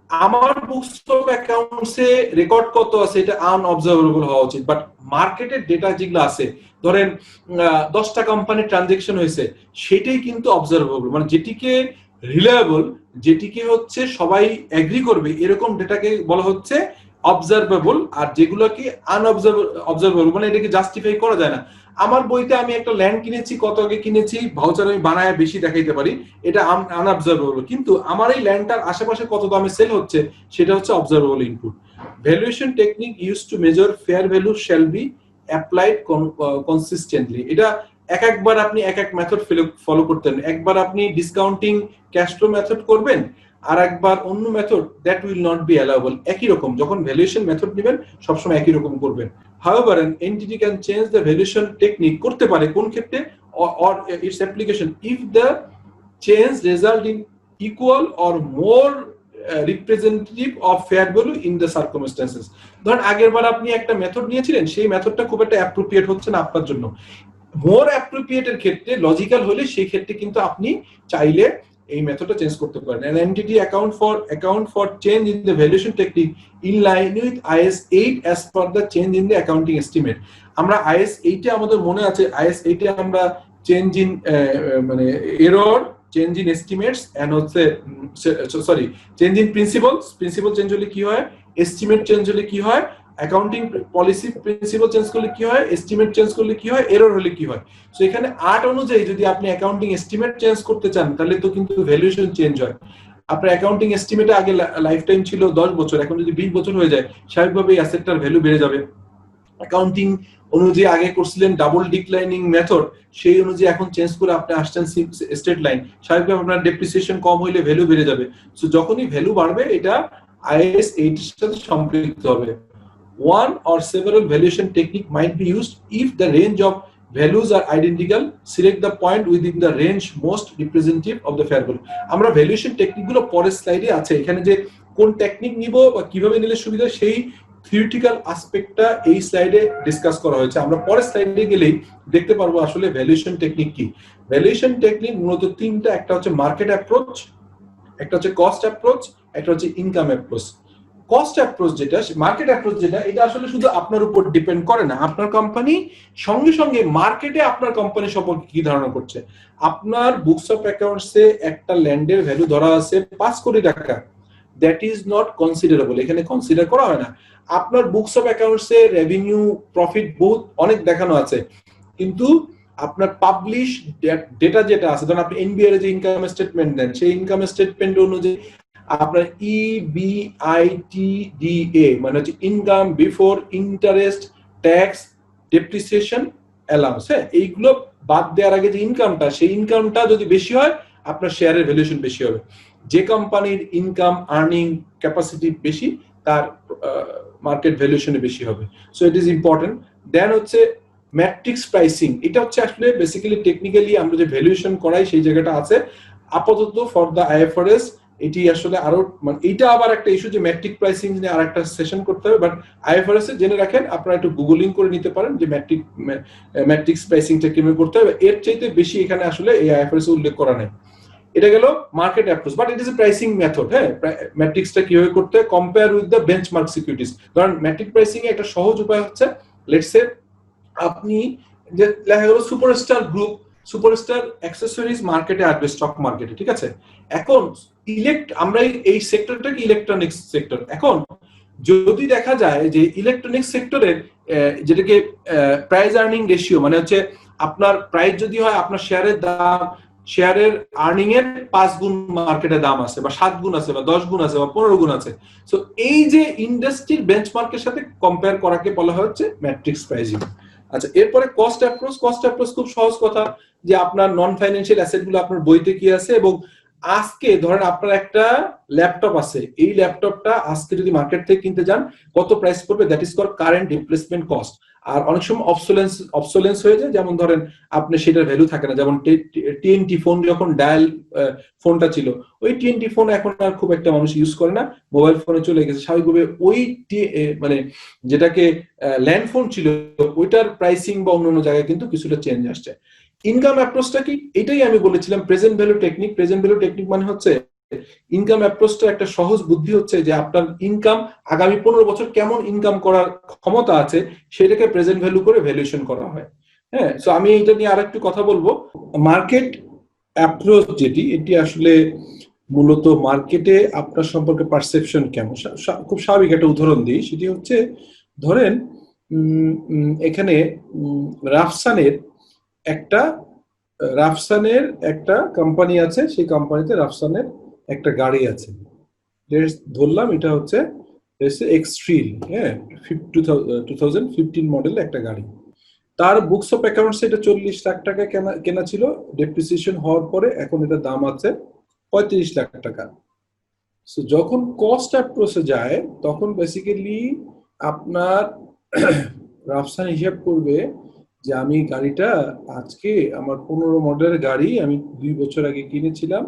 আমার বুকস অফ অ্যাকাউন্টসে রেকর্ড কত আছে এটা আনঅবজারভেবল হওয়া উচিত, বাট মার্কেটের ডেটা যেগুলো আছে, ধরেন 10টা কোম্পানির ট্রানজেকশন হয়েছে, সেটাই কিন্তু অবজারভেবল, মানে যেটিকে রিলায়েবল, যেটিকে হচ্ছে সবাই এগ্রি করবে এরকম ডেটাকে বলা হচ্ছে অবজারভেবল। আর যেগুলোকে আনঅবজারভেবল মানে এটাকে জাস্টিফাই করা যায় না। আমার বইতে আমি একটা ল্যান্ড কিনেছি, কত আগে কিনেছি, ভাউচার আমি বানায় বেশি দেখাইতে পারি, এটা আনঅবজারভেবল, কিন্তু আমার এই ল্যান্ডটার আশেপাশে কত দামে সেল হচ্ছে সেটা হচ্ছে observable input. Valuation technique use to measure fair value shall be applied consistently, এটা একবার আপনি এক মেথড ফলো করতেন, একবার আপনি ডিসকাউন্টিং ক্যাশ ফ্লো মেথড করবেন, আর একবার অন্য method, that will not be allowable. একই রকম যখন ভ্যালুয়েশন মেথড নেবেন সবসময় একই রকম করবেন। However an entity can change the valuation technique করতে পারে কোন ক্ষেত্রে, or its application if the change result in equal or more representative of fair value in the circumstances। ধরেন আগের বার আপনি একটা মেথড নিয়েছিলেন, সেই মেথডটা খুব একটা অ্যাপ্রোপ্রিয়েট হচ্ছে না আপনার জন্য, মোর অ্যাপ্রোপ্রিয়েটের ক্ষেত্রে লজিক্যাল হলে সেই ক্ষেত্রে কিন্তু আপনি চাইলে এই মেথডটা চেঞ্জ করতে পারেন। an entity account for change in the valuation technique in line with IS 8 as per the change in the accounting estimate। আমরা IS 8 এ আমাদের মনে আছে, IS 8 এ আমরা চেঞ্জ ইন মানে error, change in estimates and হচ্ছে sorry change in principle change হলে কি হয়, এস্টিমেট চেঞ্জ হলে কি হয়, অ্যাকাউন্টিং পলিসি প্রিন্সিপাল চেঞ্জ করলে কি হয়, এস্টিমেট চেঞ্জ করলে কি হয়, এরর হলে কি হয়। সো এখানে 8 অনুযায়ী যদি আপনি অ্যাকাউন্টিং এস্টিমেট চেঞ্জ করতে চান তাহলে তো কিন্তু ভ্যালুয়েশন চেঞ্জ হয়। আপনার অ্যাকাউন্টিং এস্টিমেটে আগে লাইফ টাইম ছিল 10 বছর, এখন যদি 20 বছর হয়ে যায় স্বাভাবিকভাবেই অ্যাসেটটার ভ্যালু বেড়ে যাবে। অ্যাকাউন্টিং অনুযায়ী আগে করছিলেন ডাবল ডিক্লাইনিং মেথড, সেই অনুযায়ী এখন চেঞ্জ করে আপনি আসছেন স্ট্রেট লাইন, স্বাভাবিকভাবে আপনার ডেপ্রিসিয়েশন কম হইলে ভ্যালু বেড়ে যাবে। সো যখনই ভ্যালু বাড়বে এটা IAS 8 এর সাথে সম্পৃক্ত হবে। One or several valuation technique might be used if the range of values are identical. Select the point within the range most representative of the fair value. আমরা ভ্যালুয়েশন টেকনিক গুলো পরের স্লাইডে আছে, এখানে যে কোন টেকনিক নিব বা কিভাবে নিলে সুবিধা সেই থিওরিটিক্যাল অ্যাসপেক্টটা এই স্লাইডে ডিসকাস করা হয়েছে। আমরা পরের স্লাইডে গেলেই দেখতে পারবো আসলে ভ্যালুয়েশন টেকনিক কি। ভ্যালুয়েশন টেকনিক মূলত তিনটা, একটা হচ্ছে মার্কেট অ্যাপ্রোচ, একটা হচ্ছে কস্ট অ্যাপ্রোচ, একটা হচ্ছে ইনকাম অ্যাপ্রোচ। কস্ট অ্যাপ্রোচ যেটা, মার্কেট অ্যাপ্রোচ যেটা, এটা আসলে শুধু আপনার উপর ডিপেন্ড করে না, আপনার কোম্পানি সঙ্গে সঙ্গে মার্কেটে আপনার কোম্পানি সম্পর্কে কি ধারণা করছে। আপনার বুকস অফ অ্যাকাউন্টসে একটা ল্যান্ডের ভ্যালু ধরা আছে 5 কোটি টাকা, দ্যাট ইজ নট কনসিডারেবল, এখানে কনসিডার করা হয় না। আপনার বুকস অফ অ্যাকাউন্টসে রেভিনিউ প্রফিট বহুত অনেক দেখানো আছে, কিন্তু আপনার পাবলিশ ডেটা যেটা আছে, ধরুন আপনি এনবিআর এর যে ইনকাম স্টেটমেন্ট দেন, সেই ইনকাম স্টেটমেন্ট অনুযায়ী আপনার EBITDA মানে হচ্ছে income before interest tax depreciation allowance, হ্যাঁ, এইগুলো বাদ দেওয়ার আগে যে ইনকামটা, সেই ইনকামটা যদি বেশি হয় আপনার শেয়ারের ভ্যালুয়েশন বেশি হবে। যে কোম্পানির ইনকাম আর্নিং ক্যাপাসিটি বেশি তার মার্কেট ভ্যালুয়েশনে বেশি হবে। So it is important. Then হচ্ছে ম্যাট্রিক্স প্রাইসিং, এটা হচ্ছে আসলে বেসিক্যালি টেকনিক্যালি আমরা যে ভ্যালুয়েশন করাই সেই জায়গাটা আছে আপাতত ফর দ্য IFRS। এটি আসলে আরো মানে এটা আবার একটা ইস্যু যে ম্যাট্রিক প্রাইসিং নিয়ে আরেকটা সেশন করতে হবে, বাট IFRS এ জেনে রাখেন, আপনারা একটু গুগলিং করে নিতে পারেন যে ম্যাট্রিক্স প্রাইসিংটা কিভাবে করতে হবে। এর চাইতে বেশি এখানে আসলে এই IFRS এ উল্লেখ করা নেই। এটা গেল market approach, but it is a pricing method. হ্যাঁ, ম্যাট্রিক্সটা কিভাবে করতে হয়, compare with the benchmark securities. কারণ ম্যাট্রিক প্রাইসিং এর একটা সহজ উপায় হচ্ছে, লেটস সে আপনি যে লেখা গেল সুপারস্টার গ্রুপ, সুপারস্টার অ্যাক্সেসরিজ মার্কেটে আসবে স্টক মার্কেটে, ঠিক আছে। এখন আমরা এই সেক্টরটাকে ইলেকট্রনিক্স সেক্টর, এখন যদি দেখা যায় যে ইলেকট্রনিক্স সেক্টরের যেটাকে প্রাইস আর্নিং রেশিও মানে হচ্ছে আপনার প্রাইস যদি হয় আপনার শেয়ারের দাম, শেয়ারের আর্নিং এর 5 গুণ মার্কেটে দাম আছে বা 7 গুণ আছে বা 10 গুণ আছে বা 15 গুণ আছে। সো এই যে ইন্ডাস্ট্রির বেঞ্চমার্কের সাথে কম্পেয়ার করাকে বলা হচ্ছে ম্যাট্রিক্স প্রাইসিং। আচ্ছা, এরপরে কস্ট অ্যাপ্রোচ। কস্ট অ্যাপ্রোচ খুব সহজ কথা, যে আপনার নন ফাইন্যান্সিয়াল অ্যাসেট গুলো আপনার বইতে কি আছে, এবং আজকে ধরেন আপনার একটা ল্যাপটপ আছে, এই ল্যাপটপটা আজকে যদি মার্কেট থেকে কিনতে যান কত প্রাইস পড়বে, that is called current replacement cost. আর অনেক সময় অবসোলেন্স হয়ে যায়, যেমন ধরেন আপনি সেটার ভ্যালু থাকে না, যেমন TNT ফোন যখন ডায়াল ফোনটা ছিল, ওই TNT ফোন এখন আর খুব একটা মানুষ ইউজ করে না, মোবাইল ফোনে চলে গেছে। স্বাভাবিকভাবে ওই মানে যেটাকে ল্যান্ড ফোন ছিল ওইটার প্রাইসিং বা অন্যান্য জায়গায় কিন্তু কিছুটা চেঞ্জ আসছে। ইনকাম অ্যাপ্রোচটা কি, এটাই আমি বলেছিলাম present value technique. Present value technique মানে হচ্ছে ইনকাম অ্যাপ্রোচটা একটা সহজ বুদ্ধি হচ্ছে যে আপনার ইনকাম আগামী 15 বছর কেমন ইনকাম করার ক্ষমতা আছে সেটাকে প্রেজেন্ট ভ্যালু করে ভ্যালুয়েশন করা হয়। হ্যাঁ, সো আমি এটা নিয়ে আরেকটু কথা বলবো। মার্কেট অ্যাপ্রোচ যেটি, এটি আসলে মূলত মার্কেটে আপনার সম্পর্কে পারসেপশন কেমন, খুব স্বাভাবিক একটা উদাহরণ দিই, সেটি হচ্ছে ধরেন এখানে রাফসানের একটা কোম্পানি আছে, সেই কোম্পানিতে রাফসানের একটা গাড়ি আছে, ধরলাম এটা হচ্ছে এক্সট্রিল, হ্যাঁ, 2015 মডেল একটা গাড়ি। তার বুকস অফ অ্যাকাউন্টস এটা 40 লাখ টাকা কেনা ছিল, ডেপ্রিসিয়েশন হওয়ার পরে এখন এটার দাম আছে 35 লাখ টাকা। সো যখন কস্ট অ্যাপ্রোচে যায় তখন বেসিক্যালি আপনার রাফসান হিসাব করবে যে আমি গাড়িটা আজকে আমার 15 মডেলের গাড়ি আমি 2 বছর আগে কিনেছিলাম,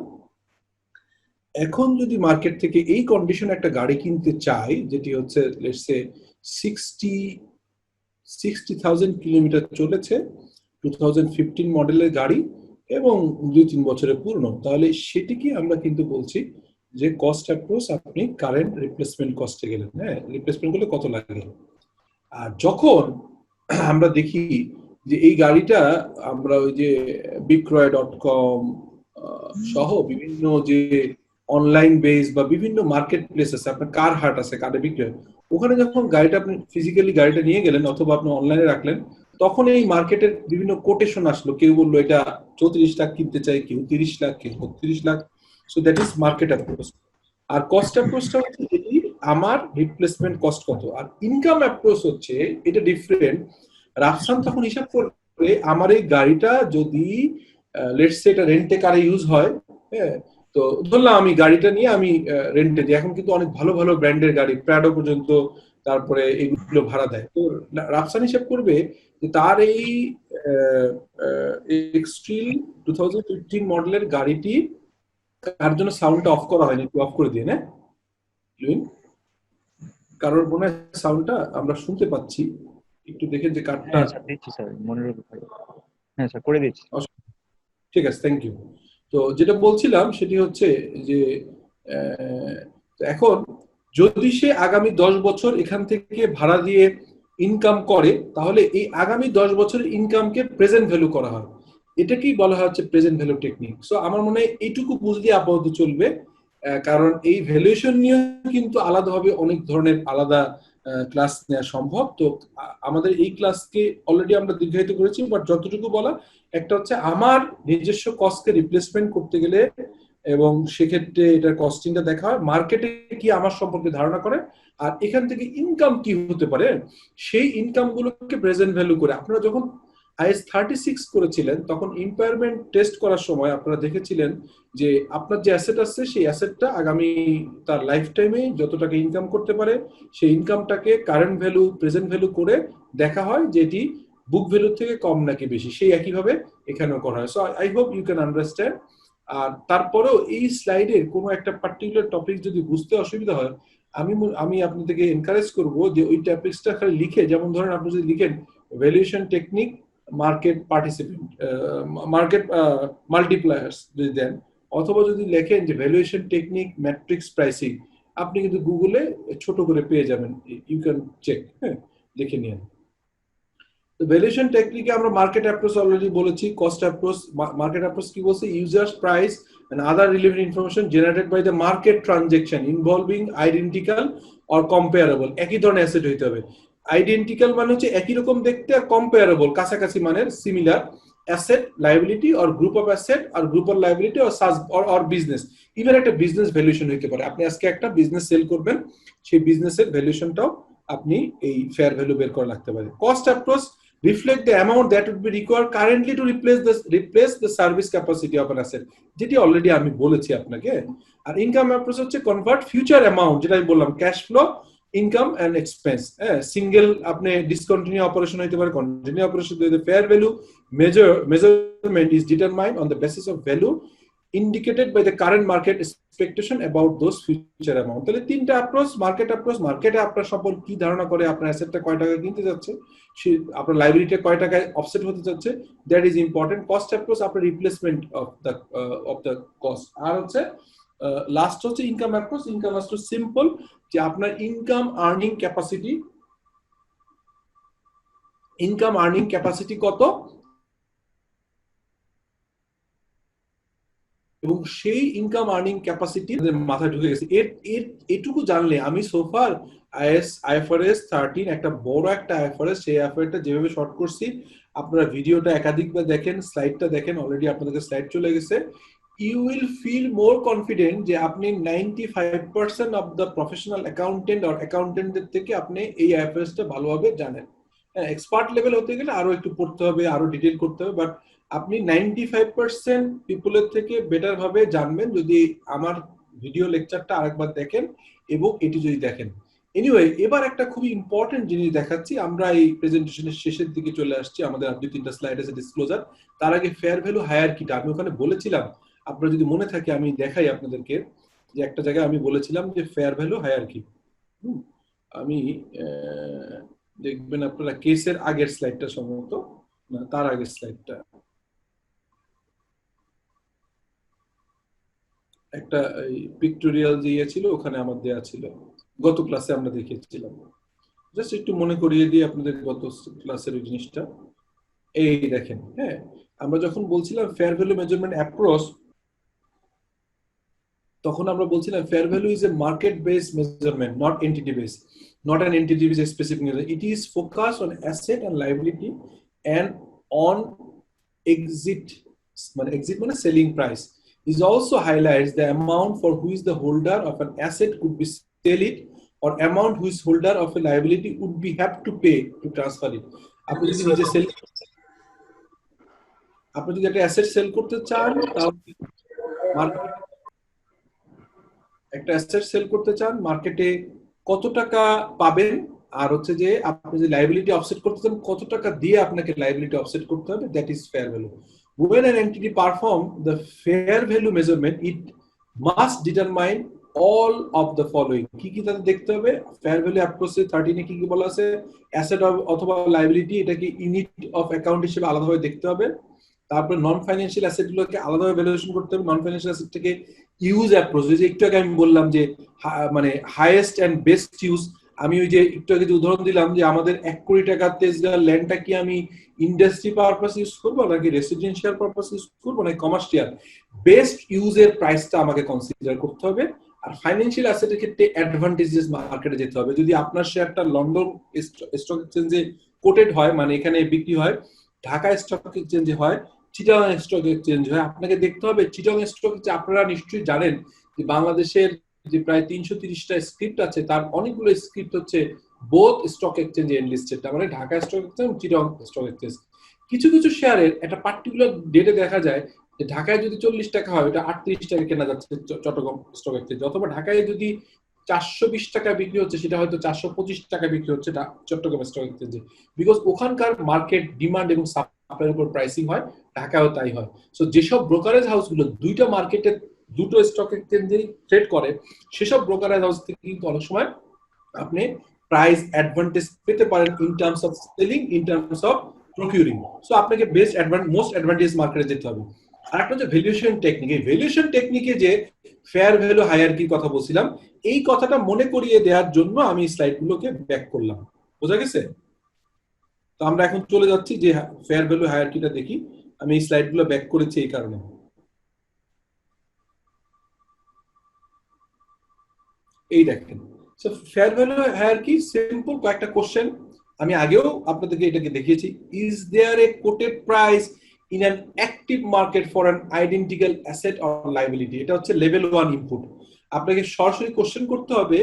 এখন যদি মার্কেট থেকে এই কন্ডিশন একটা গাড়ি কিনতে চাই যেটি হচ্ছে লেটস সে 60,000 কিলোমিটার চলেছে, 2015 মডেলের গাড়ি এবং 2-3 বছরের পুরনো, তাহলে সেটিকে আমরা কিন্তু বলছি যে কস্ট অ্যাপ্রোচ আপনি কারেন্ট রিপ্লেসমেন্ট কস্টে গেলেন। হ্যাঁ, রিপ্লেসমেন্ট করলে কত লাগে। আর যখন আমরা দেখি যে এই গাড়িটা আমরা ওই যে বিক্রয়.com সহ বিভিন্ন যে অনলাইন বেস বা বিভিন্ন মার্কেট প্লেস আছে, আপনার কার হাট আছে, কারে বিক্রয়, ওখানে যখন গাড়িটা আপনি ফিজিক্যালি গাড়িটা নিয়ে গেলেন অথবা আপনি অনলাইনে রাখলেন, তখন এই মার্কেটের বিভিন্ন কোটেশন আসলো, কেউ বললো এটা 34 লাখ কিনতে চাই, কেউ 30 লাখ, কেউ 32 lakh. So that is market approach. আর কস্ট অ্যাপ্রোচটা হচ্ছে এটি আমার রিপ্লেসমেন্ট কস্ট কত। আর ইনকাম অ্যাপ্রোচ হচ্ছে এটা ডিফারেন্ট। রাফসান তখন হিসাব করবে আমার এই গাড়িটা যদি লেটস সে এটা রেন্টে কারে ইউজ হয়, হ্যাঁ, তো ধরলাম আমি গাড়িটা নিয়ে আমি রেন্টে দিই, এখন কিন্তু অনেক ভালো ভালো ব্র্যান্ডের গাড়ি প্রাডো পর্যন্ত তারপরে এগুলো ভাড়া দেয়। তো রাফসান হিসাব করবে যে তার এই এক্সট্রিম 2015 মডেলের গাড়িটি, তার জন্য সাউন্ডটা অফ করা হয়নি, একটু অফ করে দিয়ে না লুইন, কারোর মনে হয় সাউন্ডটা আমরা শুনতে পাচ্ছি, একটু দেখেন যে কারটা। হ্যাঁ স্যার দিচ্ছি স্যার, মনে রাখবো। হ্যাঁ স্যার করে দিচ্ছি। ঠিক আছে, থ্যাংক ইউ। তো যেটা বলছিলাম সেটি হচ্ছে যে এখন যদি সে আগামী 10 বছর এখান থেকে ভাড়া দিয়ে ইনকাম করে, তাহলে এই আগামী 10 বছরের ইনকামকে প্রেজেন্ট ভ্যালু করা হয়, এটাকেই বলা হচ্ছে প্রেজেন্ট ভ্যালু টেকনিক। সো আমার মনে হয় এইটুকু বুঝলে আপাতত চলবে, কারণ এই ভ্যালুয়েশন নিয়ে কিন্তু আলাদাভাবে অনেক ধরনের আলাদা ক্লাস নেওয়া সম্ভব। তো আমাদের এই ক্লাসকে অলরেডি আমরা দীর্ঘায়িত করেছি, বাট যতটুকু বলা একটা হচ্ছে আমার নিজস্ব কস্টকে রিপ্লেসমেন্ট করতে গেলে এবং সেক্ষেত্রে এটার কস্টিংটা দেখা হয়, মার্কেটে কি আমার সম্পর্কে ধারণা করে, আর এখান থেকে ইনকাম কি হতে পারে সেই ইনকাম গুলোকে প্রেজেন্ট ভ্যালু করে। আপনারা যখন IS 36 করেছিলেন তখন ইম্পায়ারমেন্ট টেস্ট করার সময় আপনারা দেখেছিলেন যে আপনার যে অ্যাসেট আছে সেই অ্যাসেটটা আগামী তার লাইফ টাইমে যত টাকা ইনকাম করতে পারে সেই ইনকামটাকে কারেন্ট ভ্যালু প্রেজেন্ট ভ্যালু করে দেখা হয় যে এটি বুক ভ্যালু থেকে কম নাকি বেশি, সেই একইভাবে এখানেও করা হয়। So I hope you can understand. আর তারপরেও এই স্লাইডের কোনো একটা পার্টিকুলার টপিক যদি বুঝতে অসুবিধা হয়, আমি আপনাদেরকে এনকারেজ করব যে ওই টপিকসটা খালি লিখে, যেমন ধরেন আপনি যদি লিখেন valuation technique market participant market multipliers যদি দেন, অথবা যদি লেখেন যে ভ্যালুয়েশন টেকনিক ম্যাট্রিক্স প্রাইসিং, আপনি কিন্তু গুগলে ছোট করে পেয়ে যাবেন, ইউ ক্যান চেক, হ্যাঁ, লিখে নিন। ভ্যালুয়েশন টেকনিকে আমরা মার্কেট অ্যাপ্রোচ অলরেডি বলেছি। কস্ট অ্যাপ্রোচ, মার্কেট অ্যাপ্রোচ কি বলছে, users price and other relevant information generated by the market transaction involving identical or comparable. একই ধরনের অ্যাসেট হইতে হবে। আইডেন্টিক্যাল মানে হচ্ছে একই রকম দেখতে, আর কম্পেয়ারেবল কাছাকাছি মানের similar asset, liability or group of asset আর group of liability or business. Even একটা বিজনেস ভ্যালুয়েশন হইতে পারে, আপনি আজকে একটা বিজনেস সেল করবেন, সেই বিজনেসের ভ্যালুয়েশনটাও আপনি এই ফেয়ার ভ্যালু বের করা লাগতে পারে। Cost approach reflect the amount that would be required currently to replace the service capacity of an asset, যেটি অলরেডি আমি বলেছি আপনাকে। আর ইনকাম অ্যাপ্রোচ হচ্ছে কনভার্ট ফিউচার অ্যামাউন্ট, যেটা আমি বললাম cash flow, income and expense. Single আপনি ডিসকন্টিনিউ অপারেশন হইতে পারে, কন্টিনিউ অপারেশন হইতে পারে। Fair value measurement is determined on the basis of value indicated by the current market expectation about those future amount। তাহলে তিনটা অ্যাপ্রোচ। মার্কেট অ্যাপ্রোচ, মার্কেটে আপনার সম্পর্কে কি ধারণা করে, আপনার অ্যাসেটটা কয় টাকা কিনতে যাচ্ছে, আপনার লাইবিলিটি কয় টাকায় অফসেট হতে যাচ্ছে, that is important. Cost approach আপনার রিপ্লেসমেন্ট অফ দ্য কস্ট। আর হচ্ছে লাস্ট হচ্ছে income approach. Income approach simple, যে আপনার ইনকাম আর্নিং ক্যাপাসিটি কত, এবং সেই ইনকাম আর্নিং ক্যাপাসিটি মাথায় ঢুকে গেছে। এটুকু জানলে আমি সোফার IFRS 13 একটা বড় একটা IFRS, সেই IFRS যেভাবে শর্ট করছি, আপনারা ভিডিওটা একাধিকবার দেখেন, স্লাইডটা দেখেন, অলরেডি আপনাদের স্লাইড চলে গেছে। You will feel more confident যে আপনি 95% of the professional accountant or অ্যাকাউন্টেন্টদের থেকে আপনি এই IFRS টা ভালোভাবে জানেন। এক্সপার্ট লেভেল হতে গেলে আরো একটু পড়তে হবে, আরো ডিটেল করতে হবে, বাট আপনি 95% পিপলের থেকে বেটার ভাবে জানবেন যদি আমার ভিডিও লেকচারটা আরেকবার দেখেন এবং এটি যদি দেখেন। এনিওয়ে, এবার একটা খুবই ইম্পর্টেন্ট জিনিস দেখাচ্ছি। আমরা এই প্রেজেন্টেশনের শেষের দিকে চলে আসছি, আমাদের আর 2-3টা স্লাইড আছে ডিসক্লোজার। তার আগে ফেয়ার ভ্যালু হায়ারার্কিটা আমি ওখানে বলেছিলাম, আপনারা যদি মনে থাকে আমি দেখাই আপনাদেরকে, যে একটা জায়গায় আমি বলেছিলাম যে ফেয়ার ভ্যালু হায়ারার্কি। আমি দেখবেন আপনারা কেসের আগের স্লাইডটা সম্ভবত, না তার আগের স্লাইডটা, একটা পিক্টোরিয়াল দিয়ে ছিল, ওখানে আমার দেয়া ছিল, গত ক্লাসে আমরা দেখিয়েছিলাম। জাস্ট একটু মনে করিয়ে দিই আপনাদের গত ক্লাসের ওই জিনিসটা। এই দেখেন, হ্যাঁ, আমরা যখন বলছিলাম ফেয়ার ভ্যালু মেজারমেন্ট অ্যাপ্রোচ, তখন আমরা বলছিলাম fair value is a market based measurement, not entity based, not an entity with a specific measure. It is focused on asset and liability and on exit মানে selling price. It also highlights the amount for which the holder of an asset could be sell it or amount which holder of a liability would be have to pay to transfer it. আপনি যদি নিজে sell, আপনি যদি একটা asset sell করতে চান, তাহলে একটা অ্যাসেট সেল করতে চান মার্কেটে কত টাকা পাবেন, আর হচ্ছে যে আপনি যে লায়াবিলিটি অফসেট করতে চান কত টাকা দিয়ে আপনাকে লায়াবিলিটি অফসেট করতে হবে, that is fair value. When an entity perform the fair value measurement, it must determine all of the following. কি কি তাদের দেখতে হবে? ফেয়ার ভ্যালু অ্যাপ্রোচে 13 এ কি কি বলা আছে? অ্যাসেট অথবা লায়াবিলিটি, এটাকে ইউনিট অফ অ্যাকাউন্ট হিসেবে আলাদাভাবে দেখতে হবে। তারপরে নন ফাইন্যান্সিয়াল অ্যাসেট গুলোকে আলাদাভাবে ভ্যালুয়েশন করতে হবে। নন ফাইন্যান্সিয়াল অ্যাসেট থেকে ইউজ অ্যাপ্রোচ, যে একটু আগে আমি বললাম যে মানে হাইয়েস্ট এন্ড বেস্ট ইউজ, আমি ওই যে একটু আগে যে উদাহরণ দিলাম যে আমাদের 1 কোটি টাকার তেজগাঁ ল্যান্ডটা কি আমি ইন্ডাস্ট্রি পারপাস ইউজ করবো নাকি রেসিডেন্সিয়াল পারপাস ইউজ করবো নাকি কমার্শিয়াল, বেস্ট ইউজের প্রাইসটা আমাকে কনসিডার করতে হবে। আর ফাইন্যান্সিয়াল অ্যাসেটের ক্ষেত্রে অ্যাডভান্টেজেস মার্কেটে যেতে হবে। যদি আপনার শেয়ারটা লন্ডন স্টক এক্সচেঞ্জে কোটেড হয়, মানে এখানে বিক্রি হয়, ঢাকা স্টক এক্সচেঞ্জে হয়, চিটাগাং স্টক এক্সচেঞ্জ হয়, আপনাকে দেখতে হবে চিটাগাং স্টক এক্সচেঞ্জ, আপনারা নিশ্চয়ই জানেন যে বাংলাদেশের যে প্রায় 330টা স্ক্রিপ্ট আছে, তার অনেকগুলো স্ক্রিপ্ট হচ্ছে বোথ স্টক এক্সচেঞ্জে এনলিস্টেড, তার মানে Dhaka stock exchange, Chittagong stock exchange. কিছু কিছু শেয়ারের একটা পার্টিকুলার ডেটে দেখা যায় যে ঢাকায় যদি 40 টাকা হয়, ওটা 38 টাকা কেনা যাচ্ছে চট্টগ্রাম স্টক এক্সচেঞ্জ, অথবা ঢাকায় যদি 420 টাকা বিক্রি হচ্ছে, সেটা হয়তো 425 টাকা বিক্রি হচ্ছে চট্টগ্রাম স্টক এক্সচেঞ্জে, বিকজ ওখানকার মার্কেট ডিমান্ড এবং সাপ্লাইয়ের উপর প্রাইসিং হয়, ঢাকায়ও তাই হয়। সো যেসব ব্রোকারেজ হাউসগুলো দুইটা মার্কেটে দুটো স্টক এক্সচেঞ্জেই ট্রেড করে, সেসব ব্রোকারেজ হাউস থেকে কিন্তু অনেক সময় আপনি প্রাইস অ্যাডভান্টেজ পেতে পারেন in terms of selling, in terms of procuring. So আপনাকে বেস্ট মোস্ট অ্যাডভান্টেজ মার্কেটে যেতে হবে। আর একটা হচ্ছে ভ্যালুয়েশন টেকনিক। এই ভ্যালুয়েশন টেকনিকে যে ফেয়ার ভ্যালু হায়ারার্কির কথা বলছিলাম, এই কথাটা মনে করিয়ে দেওয়ার জন্য আমি স্লাইডগুলোকে ব্যাক করলাম। বোঝা গেছে? তো আমরা এখন চলে যাচ্ছি যে ফেয়ার ভ্যালু হায়ারার্কিটা দেখি। আমি এই স্লাইডগুলো ব্যাক করেছি এই কারণে। এই দেখেন, so fair value hierarchy simple কয়েকটা কোশ্চেন, আমি আগেও আপনাদেরকে এটাকে দেখিয়েছি। Is there a quoted price in an active market for an identical asset or liability? এটা হচ্ছে লেভেল 1 ইনপুট। আপনাকে সরাসরি কোশ্চেন করতে হবে,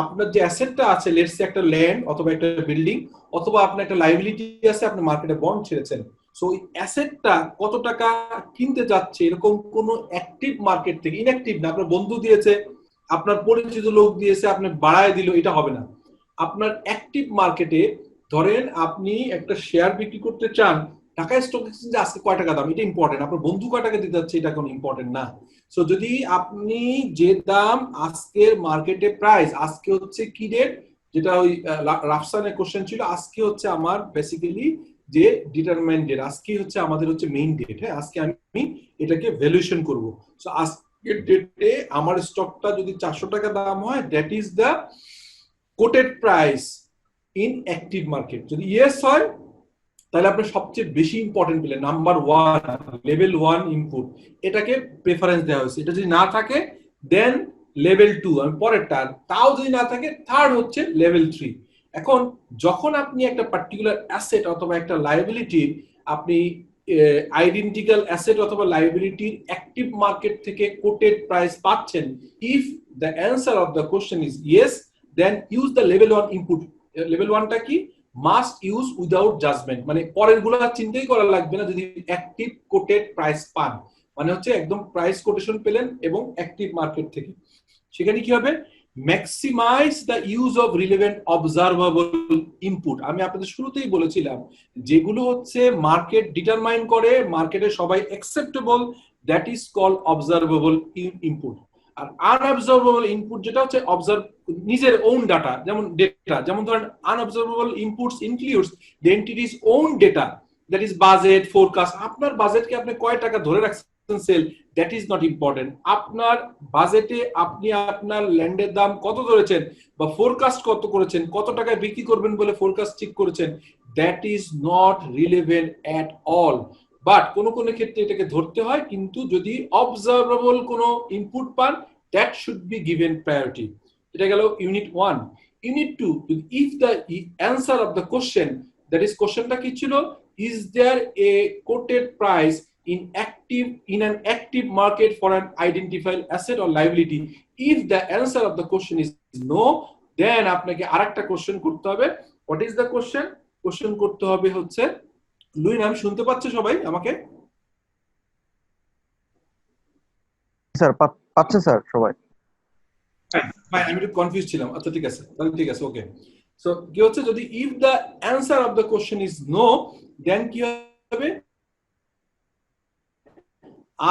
আপনার যে অ্যাসেটটা আছে, লেটস সে একটা ল্যান্ড অথবা একটা বিল্ডিং, অথবা আপনার একটা লায়াবিলিটি আছে, আপনি মার্কেটে বন্ড ছেড়েছেন, সো এই অ্যাসেটটা কত টাকা কিনতে যাচ্ছে, এরকম কোন অ্যাক্টিভ মার্কেট থেকে, ইনঅ্যাক্টিভ না, আপনার বন্ধু দিয়েছে, আপনার পরিচিত লোক দিয়েছে, আপনি বাড়ায় দিল, এটা হবে না। আপনার অ্যাক্টিভ মার্কেটে, ধরেন আপনি একটা শেয়ার বিক্রি করতে চান ঢাকা স্টক এক্সচেঞ্জে, আজকে কয় টাকা দাম, এটা ইম্পর্টেন্ট। আপনার বন্ধু কয় টাকা দিতে যাচ্ছে, এটা কোনো ইম্পর্টেন্ট না। সো যদি আপনি যে দাম আজকের মার্কেটে প্রাইস, আজকে হচ্ছে কি ডেট, যেটা ওই রাফসানের কোশ্চেন ছিল, আজকে হচ্ছে আমার বেসিক্যালি যে ডিটারমাইন ডেট, আজকে হচ্ছে আমাদের হচ্ছে মেইন ডেট। হ্যাঁ, আজকে আমি এটাকে ভ্যালুয়েশন করব। সো আজকের ডেটে আমার স্টকটা যদি 400 টাকা দাম হয়, that is the coated price in active market. যদি ইয়েস হয়, তাহলে আপনার সবচেয়ে বেশি ইম্পর্টেন্ট পেলে নাম্বার 1 লেভেল 1 ইনপুট, এটাকে প্রেফারেন্স দেওয়া হয়েছে। এটা যদি না থাকে দেন লেভেল 2, আমি পরেরটা, তাও যদি না থাকে থার্ড হচ্ছে লেভেল 3। এখন যখন আপনি একটা পার্টিকুলার অ্যাসেট অথবা একটা লায়াবিলিটির, আপনি আইডেন্টিক্যাল অ্যাসেট অথবা লায়াবিলিটির অ্যাক্টিভ মার্কেট থেকে কোটেড প্রাইস পাচ্ছেন, if the answer of the question is yes, then use the level 1 input. Level 1টা কি? মাস্ট ইউজ উইদাউট জাজমেন্ট, মানে পরের গুলো আর চিন্তাই করা লাগবে না যদি অ্যাক্টিভ কোটেড প্রাইস পান, মানে হচ্ছে একদম প্রাইস কোটেশন পেলেন এবং অ্যাক্টিভ মার্কেট থেকে, সেখানে কি হবে, maximize the use of relevant observable input. আমি আপনাদের শুরুতেই বলেছিলাম যেগুলো হচ্ছে মার্কেট ডিটারমাইন করে, মার্কেটে সবাই acceptable, that is called observable input. আর আনঅবজারভেবল ইনপুট যেটা হচ্ছে অবজার্ভ নিজের ওন ডাটা, যেমন ডেটা, যেমন ধরেন unobservable inputs includes the entities own data, that is budget, forecast. আপনার বাজেটকে আপনি কয় টাকা ধরে রাখছেন sale, that is not important. আপনার বাজেটে আপনি আপনার ল্যান্ডের দাম কত ধরেছেন বা ফোরকাস্ট কত করেছেন, কত টাকায় বিক্রি করবেন বলে ফোরকাস্ট ঠিক করেছেন, that is not relevant at all. But কোন কোন ক্ষেত্রে এটাকে ধরতে হয়, কিন্তু যদি অবজারভেবল কোনো ইনপুট পান, that should be given priority. এটা গেল unit 1। Unit 2, if the answer of the question, that is কোশ্চেনটা কি ছিল, is there a quoted price in an active market for an identified asset or liability? If the answer of the question is no, then আপনাকে আরেকটা question করতে হবে। What is the question? Question করতে হবে হচ্ছে, লুইন আমি শুনতে পাচ্ছি সবাই আমাকে? স্যার পাচ্ছে স্যার সবাই। আমি একটু কনফিউজ ছিলাম। আচ্ছা ঠিক আছে, তাহলে ঠিক আছে, ওকে। সো কি হচ্ছে, যদি if the answer of the question is no, then কি হবে,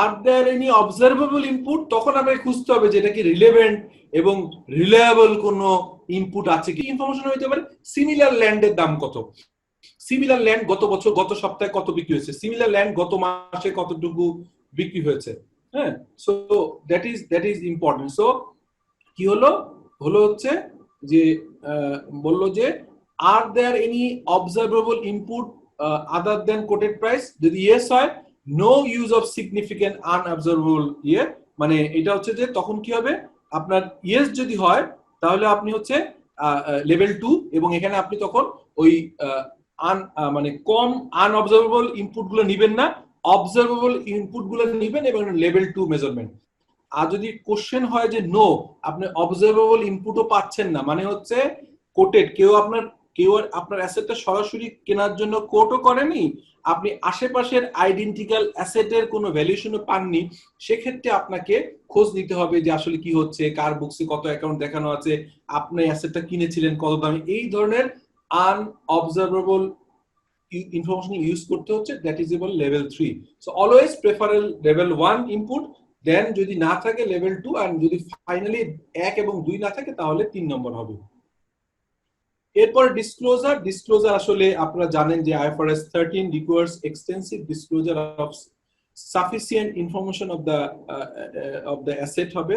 are there any observable input? তখন আমাকে খুঁজতে হবে যে এটা কি রিলেভেন্ট এবং রিলায়েবল কোনো ইনপুট আছে কি। ইনফরমেশন হইতে পারে সিমিলার ল্যান্ডের দাম কত, সিমিলার ল্যান্ড গত বছর গত সপ্তাহে কত বিক্রি হয়েছে, সিমিলার ল্যান্ড গত মাসে কতটুকু বিক্রি হয়েছে। হ্যাঁ, so that is important. So কি হলো হচ্ছে যে বললো যে are there any observable input other than quoted price, যদি ইয়েস হয়, no use of significant unobservable ইয়ে, মানে এটা হচ্ছে যে তখন কি হবে, আপনার ইয়েস যদি হয় তাহলে আপনি হচ্ছে লেভেল 2, এবং এখানে আপনি তখন ওই মানে কম আনঅবজারভেবল ইনপুট গুলো নিবেন না, অবজারভেবল ইনপুট গুলো নিবেন এবং লেভেল 2 মেজারমেন্ট। আর যদি কোশ্চেন হয় যে নো, আপনি অবজারভেবল ইনপুটও পাচ্ছেন না, মানে হচ্ছে কোটেড কেউ আপনার অ্যাসেটটা সরাসরি কেনার জন্য কোটও করেনি, আপনি আশেপাশের আইডেন্টিক্যাল অ্যাসেটের কোনো ভ্যালুয়েশনও পাননি, সেক্ষেত্রে আপনাকে খোঁজ নিতে হবে যে আসলে কি হচ্ছে, কার বুকসে কত অ্যাকাউন্ট দেখানো আছে, আপনি অ্যাসেটটা কিনেছিলেন কত দামে, এই ধরনের আনঅবজারভেবল ইনফরমেশন ইউজ করতে হচ্ছে, that is able level 3। So always prefer level 1 input, then যদি না থাকে লেভেল 2, আর যদি ফাইনালি 1 এবং 2 না থাকে তাহলে 3 নম্বর হবে। এরপর ডিসক্লোজার আসলে আপনারা জানেন যে IFRS 13 requires extensive disclosure of sufficient information of the asset হবে,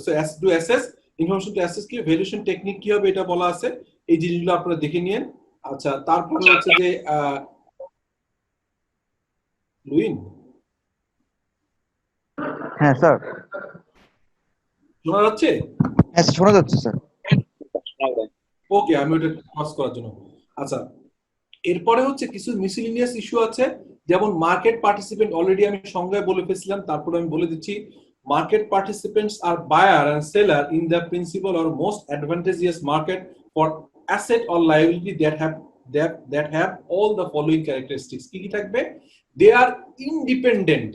so as to assess information to assess কি ভ্যালুয়েশন টেকনিক কি হবে এটা বলা আছে, এই জিনিসগুলো আপনারা দেখে নিন। আচ্ছা, তারপরে হচ্ছে যে লুইন, হ্যাঁ স্যার, শোনা যাচ্ছে? হ্যাঁ শোনা যাচ্ছে স্যার। ওকে, আমি ওটা ক্রস করার জন্য। আচ্ছা, এরপরে হচ্ছে কিছু মিসেলিনিয়াস ইস্যু আছে, যেমন মার্কেট পার্টিসিপেন্ট, অলরেডি আমি সংজ্ঞায় বলে ফেলছিলাম, তারপরে আমি বলে দিচ্ছি, মার্কেট পার্টিসিপেন্টস আর buyer and seller in the principal or most advantageous market for asset or liability that have all the following characteristics। কি কি থাকবে, they are independent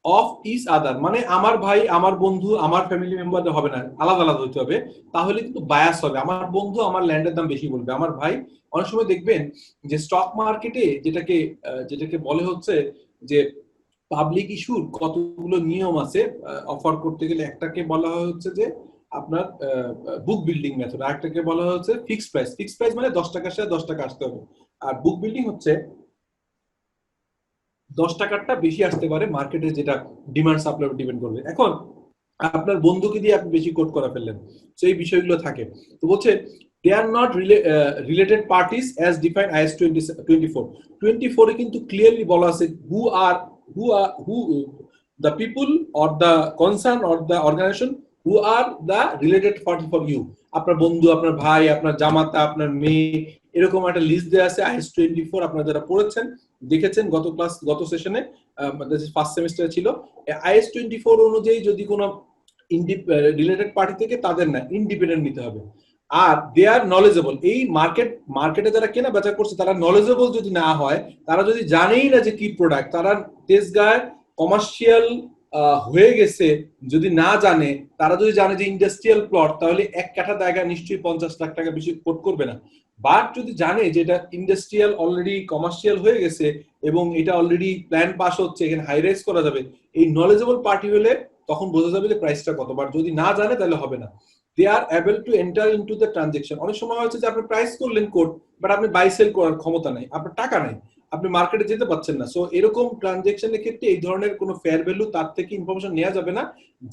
of each other, মানে আমার ভাই, আমার বন্ধু, আমার ফ্যামিলি মেম্বার হবে না, আলাদা আলাদা হতে হবে, তাহলে কিন্তু বায়াস হবে। আমার বন্ধু আমার ল্যান্ডের দাম বেশি বলবে, আমার ভাই, অনেক সময় দেখবেন যে স্টক মার্কেটে যেটাকে বলে হচ্ছে যে পাবলিক ইস্যুর কতগুলো নিয়ম আছে অফার করতে গেলে, একটাকে বলা হয় হচ্ছে যে আপনার বুক বিল্ডিং মেথড, আর একটাকে বলা হয় হচ্ছে ফিক্সড প্রাইস মানে 10 টাকার সাথে 10 টাকা আসতে হবে, আর বুক বিল্ডিং হচ্ছে 10 টাকারটা বেশি আসতে পারে মার্কেটে, যেটা ডিমান্ড সাপ্লাই ডিপেন্ড করবে। এখন আপনার বন্ধুকে দিয়ে আপনি বেশি কোট করা ফেললেন, তো এই বিষয়গুলো থাকে। তো বলছে they are not related parties as defined IAS 24 এ কিন্তু ক্লিয়ারলি বলা আছে who the people or the concern or the organization who are the related party for you। আপনার বন্ধু, আপনার ভাই, আপনার জামাতা, আপনার মেয়ে, এরকম একটা লিস্ট দেওয়া আছে IAS 24। আপনারা যারা পড়েছেন দেখেছেন গত সেশনে, ফার্স্ট সেমিস্টারে ছিল, IAS 24 অনুযায়ী যদি কোনো রিলেটেড পার্টি থেকে, তাদের না, ইন্ডিপেন্ডেন্ট নিতে হবে। আর দে আর নলেজেবল। এই মার্কেটে যারা কেনা বেচা করছে তারা নলেজেবল যদি না হয়, তারা যদি জানেই না যে কি প্রোডাক্ট, তারা তেজগাঁয় কমার্শিয়াল হয়ে গেছে যদি না জানে, তারা যদি জানে যে ইন্ডাস্ট্রিয়াল প্লট, তাহলে এক কাঠা জায়গা নিশ্চয়ই 50 লাখ টাকা বেশি কোট করবে না। বাট যদি জানে যে এটা ইন্ডাস্ট্রিয়াল অলরেডি কমার্শিয়াল হয়ে গেছে এবং এটা অলরেডি প্ল্যান পাস হচ্ছে, এখানে হাই রাইজ করা যাবে, এই নলেজেবল পার্টি হলে তখন বোঝা যাবে যে প্রাইসটা কত। বাট যদি না জানে তাহলে হবে না। They are able to enter into the transaction. অনেক সময় হচ্ছে যে আপনি প্রাইস করলেন কোড, বাট আপনি বাই সেল করার ক্ষমতা নাই, আপনার টাকা নাই, আপনি মার্কেটে যেতে পারছেন না। সো এরকম ট্রানজেকশনের ক্ষেত্রে এই ধরনের কোনো ফেয়ার ভ্যালু তার থেকে ইনফরমেশন নেওয়া যাবে না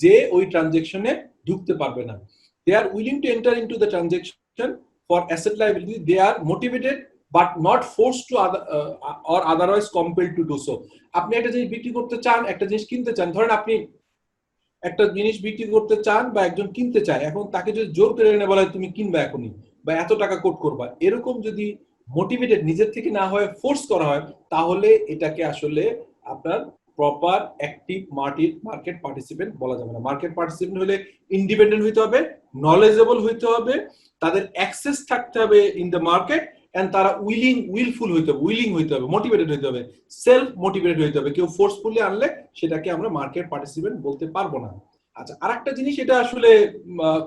যে ওই ট্রানজেকশনে ঢুকতে পারবে না। They are willing to enter into the transaction for asset liability, they are motivated but not force to or otherwise compelled to do so. আপনি একটা জিনিস বিক্রি করতে চান, একটা জিনিস কিনতে চান, ধরেন আপনি একটা জিনিস বিক্রি করতে চান বা একজন কিনতে চায়, এখন তাকে যদি জোর করে এনে বলা হয় তুমি কিনবা এখনই বা এত টাকা কোট করবা, এরকম যদি মোটিভেটেড নিজের থেকে না হয় ফোর্স করা হয়, তাহলে এটাকে আসলে আপনার প্রপার অ্যাক্টিভ মার্কেট পার্টিসিপেন্ট বলা যাবে না। মার্কেট পার্টিসিপেন্ট হলে ইন্ডিপেন্ডেন্ট হইতে হবে, নলেজেবল হইতে হবে, তাদের অ্যাক্সেস থাকতে হবে ইন দ্য মার্কেট, এন্ড তারা উইলফুল হইতে হবে, উইলিং হইতে হবে, মোটিভেটেড হইতে হবে, সেলফ মোটিভেটেড হইতে হবে। কেউ ফোর্সফুলি আনলে সেটাকে আমরা মার্কেট পার্টিসিপেন্ট বলতে পারবো না। আচ্ছা, আরেকটা জিনিস, এটা আসলে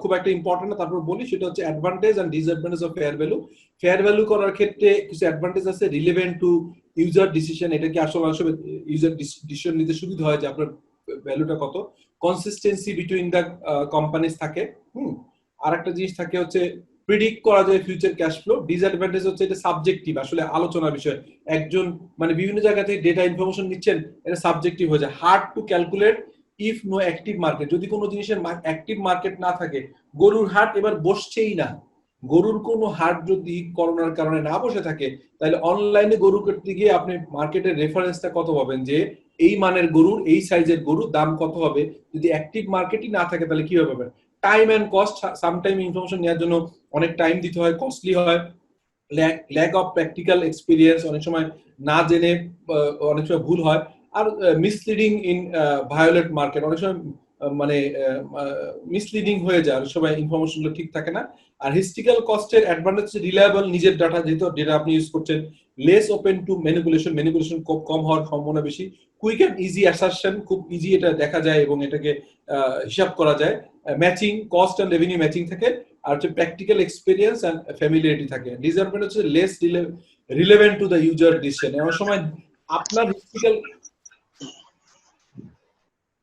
খুব একটা ইম্পর্টেন্ট না, তারপর বলি, সেটা হচ্ছে advantage and disadvantage of fair value. Fair value করার ক্ষেত্রে কিছু অ্যাডভান্টেজ আছে, রিলেভেন্ট টু ইউজার ডিসিশন, এটা কি আসলে ইউজার ডিসিশন নিতে সুবিধা হয় যে আপনার ভ্যালুটা কত। কনসিস্টেন্সি বিটুইন দ্য কোম্পানিজ থাকে। আরেকটা জিনিস থাকে হচ্ছে প্রিডিক্ট করা যায় ফিউচার ক্যাশ ফ্লো। ডিসঅ্যাডভান্টেজ হচ্ছে এটা সাবজেক্টিভ, আসলে আলোচনার বিষয়। একজন মানে বিভিন্ন জায়গা থেকে ডেটা ইনফরমেশন নিচ্ছেন, এটা সাবজেক্টিভ হয়ে যায়, hard to calculate if no active market. যদি কোনো জিনিসের অ্যাক্টিভ মার্কেট না থাকে, গরুর হাট এবার বসছেই না, গরুর কোনো হাট যদি করোনার কারণে না বসে থাকে, তাহলে অনলাইনে গরু করতে গিয়ে আপনি মার্কেটের রেফারেন্সটা কত পাবেন যে এই মানের গরুর, এই সাইজের গরুর দাম কত হবে। যদি অ্যাক্টিভ মার্কেটই না থাকে তাহলে কিভাবে পাবেন? Time and cost, sometime information নেওয়ার জন্য অনেক টাইম দিতে হয়, কস্টলি হয়। ল্যাক অফ প্র্যাকটিক্যাল এক্সপিরিয়েন্স, অনেক সময় না জেনে অনেক সময় ভুল হয়। আর মিসলিডিং ইন ভায়োলেট মার্কেট, অনেক সময় মানে মিসলিডিং হয়ে যায়, অনেক সময় ইনফরমেশনগুলো ঠিক থাকে না। আর হিস্ট্রিক্যাল কস্টের অ্যাডভান্টেজ হচ্ছে রিলায়েবল, নিজের ডাটা, যেহেতু ডেটা আপনি ইউজ করছেন। লেস ওপেন টু ম্যানিপুলেশন খুব কম হওয়ার সম্ভাবনা বেশি। কুইক অ্যান্ড ইজি অ্যাসারশন, খুব ইজি এটা দেখা যায় এবং এটাকে হিসাব করা যায়। Matching, cost and revenue matching থাকে। আর হচ্ছে প্র্যাকটিক্যাল এক্সপিরিয়েন্স অ্যান্ড ফ্যামিলিয়ারিটি থাকে। ডিসঅ্যাডভান্টেজ হচ্ছে less relevant to the user decision. এমন সময়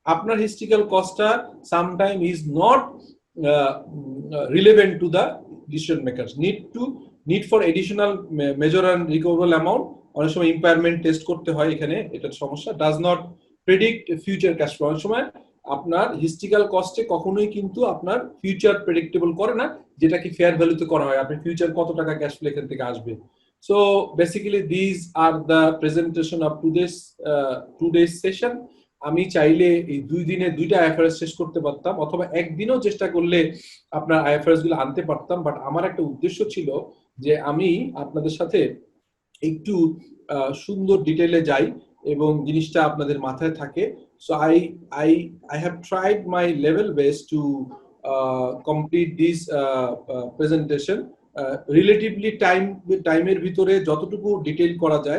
আপনার হিস্ট্রিক্যাল কস্টটা sometime is not relevant to the decision makers. Need for additional major and recoverable amount, অনেক সময় ইম্পায়ারমেন্ট টেস্ট করতে হয়, এখানে এটার সমস্যা। Does not predict future cash flow, অনেক সময় আপনার হিস্ট্রিক্যাল কস্টে কখনোই কিন্তু আপনার ফিউচার প্রেডিক্টেবল করে না, যেটা কি ফেয়ার ভ্যালুতে করা হয়, আপনি ফিউচার কত টাকা ক্যাশ ফ্লো এখান থেকে আসবে। So basically this are the presentation of today's session. আমি চাইলে এই 2 দিনে 2টা আইএফআরএস শেষ করতে পারতাম, অথবা একদিনও চেষ্টা করলে আপনার আইএফআরএস গুলো আনতে পারতাম। বাট আমার একটা উদ্দেশ্য ছিল যে আমি আপনাদের সাথে একটু সুন্দর ডিটেইলে যাই এবং জিনিসটা আপনাদের মাথায় থাকে। So I have tried my level best to complete this presentation relatively টাইমের ভিতরে যতটুকু ডিটেইল করা যায়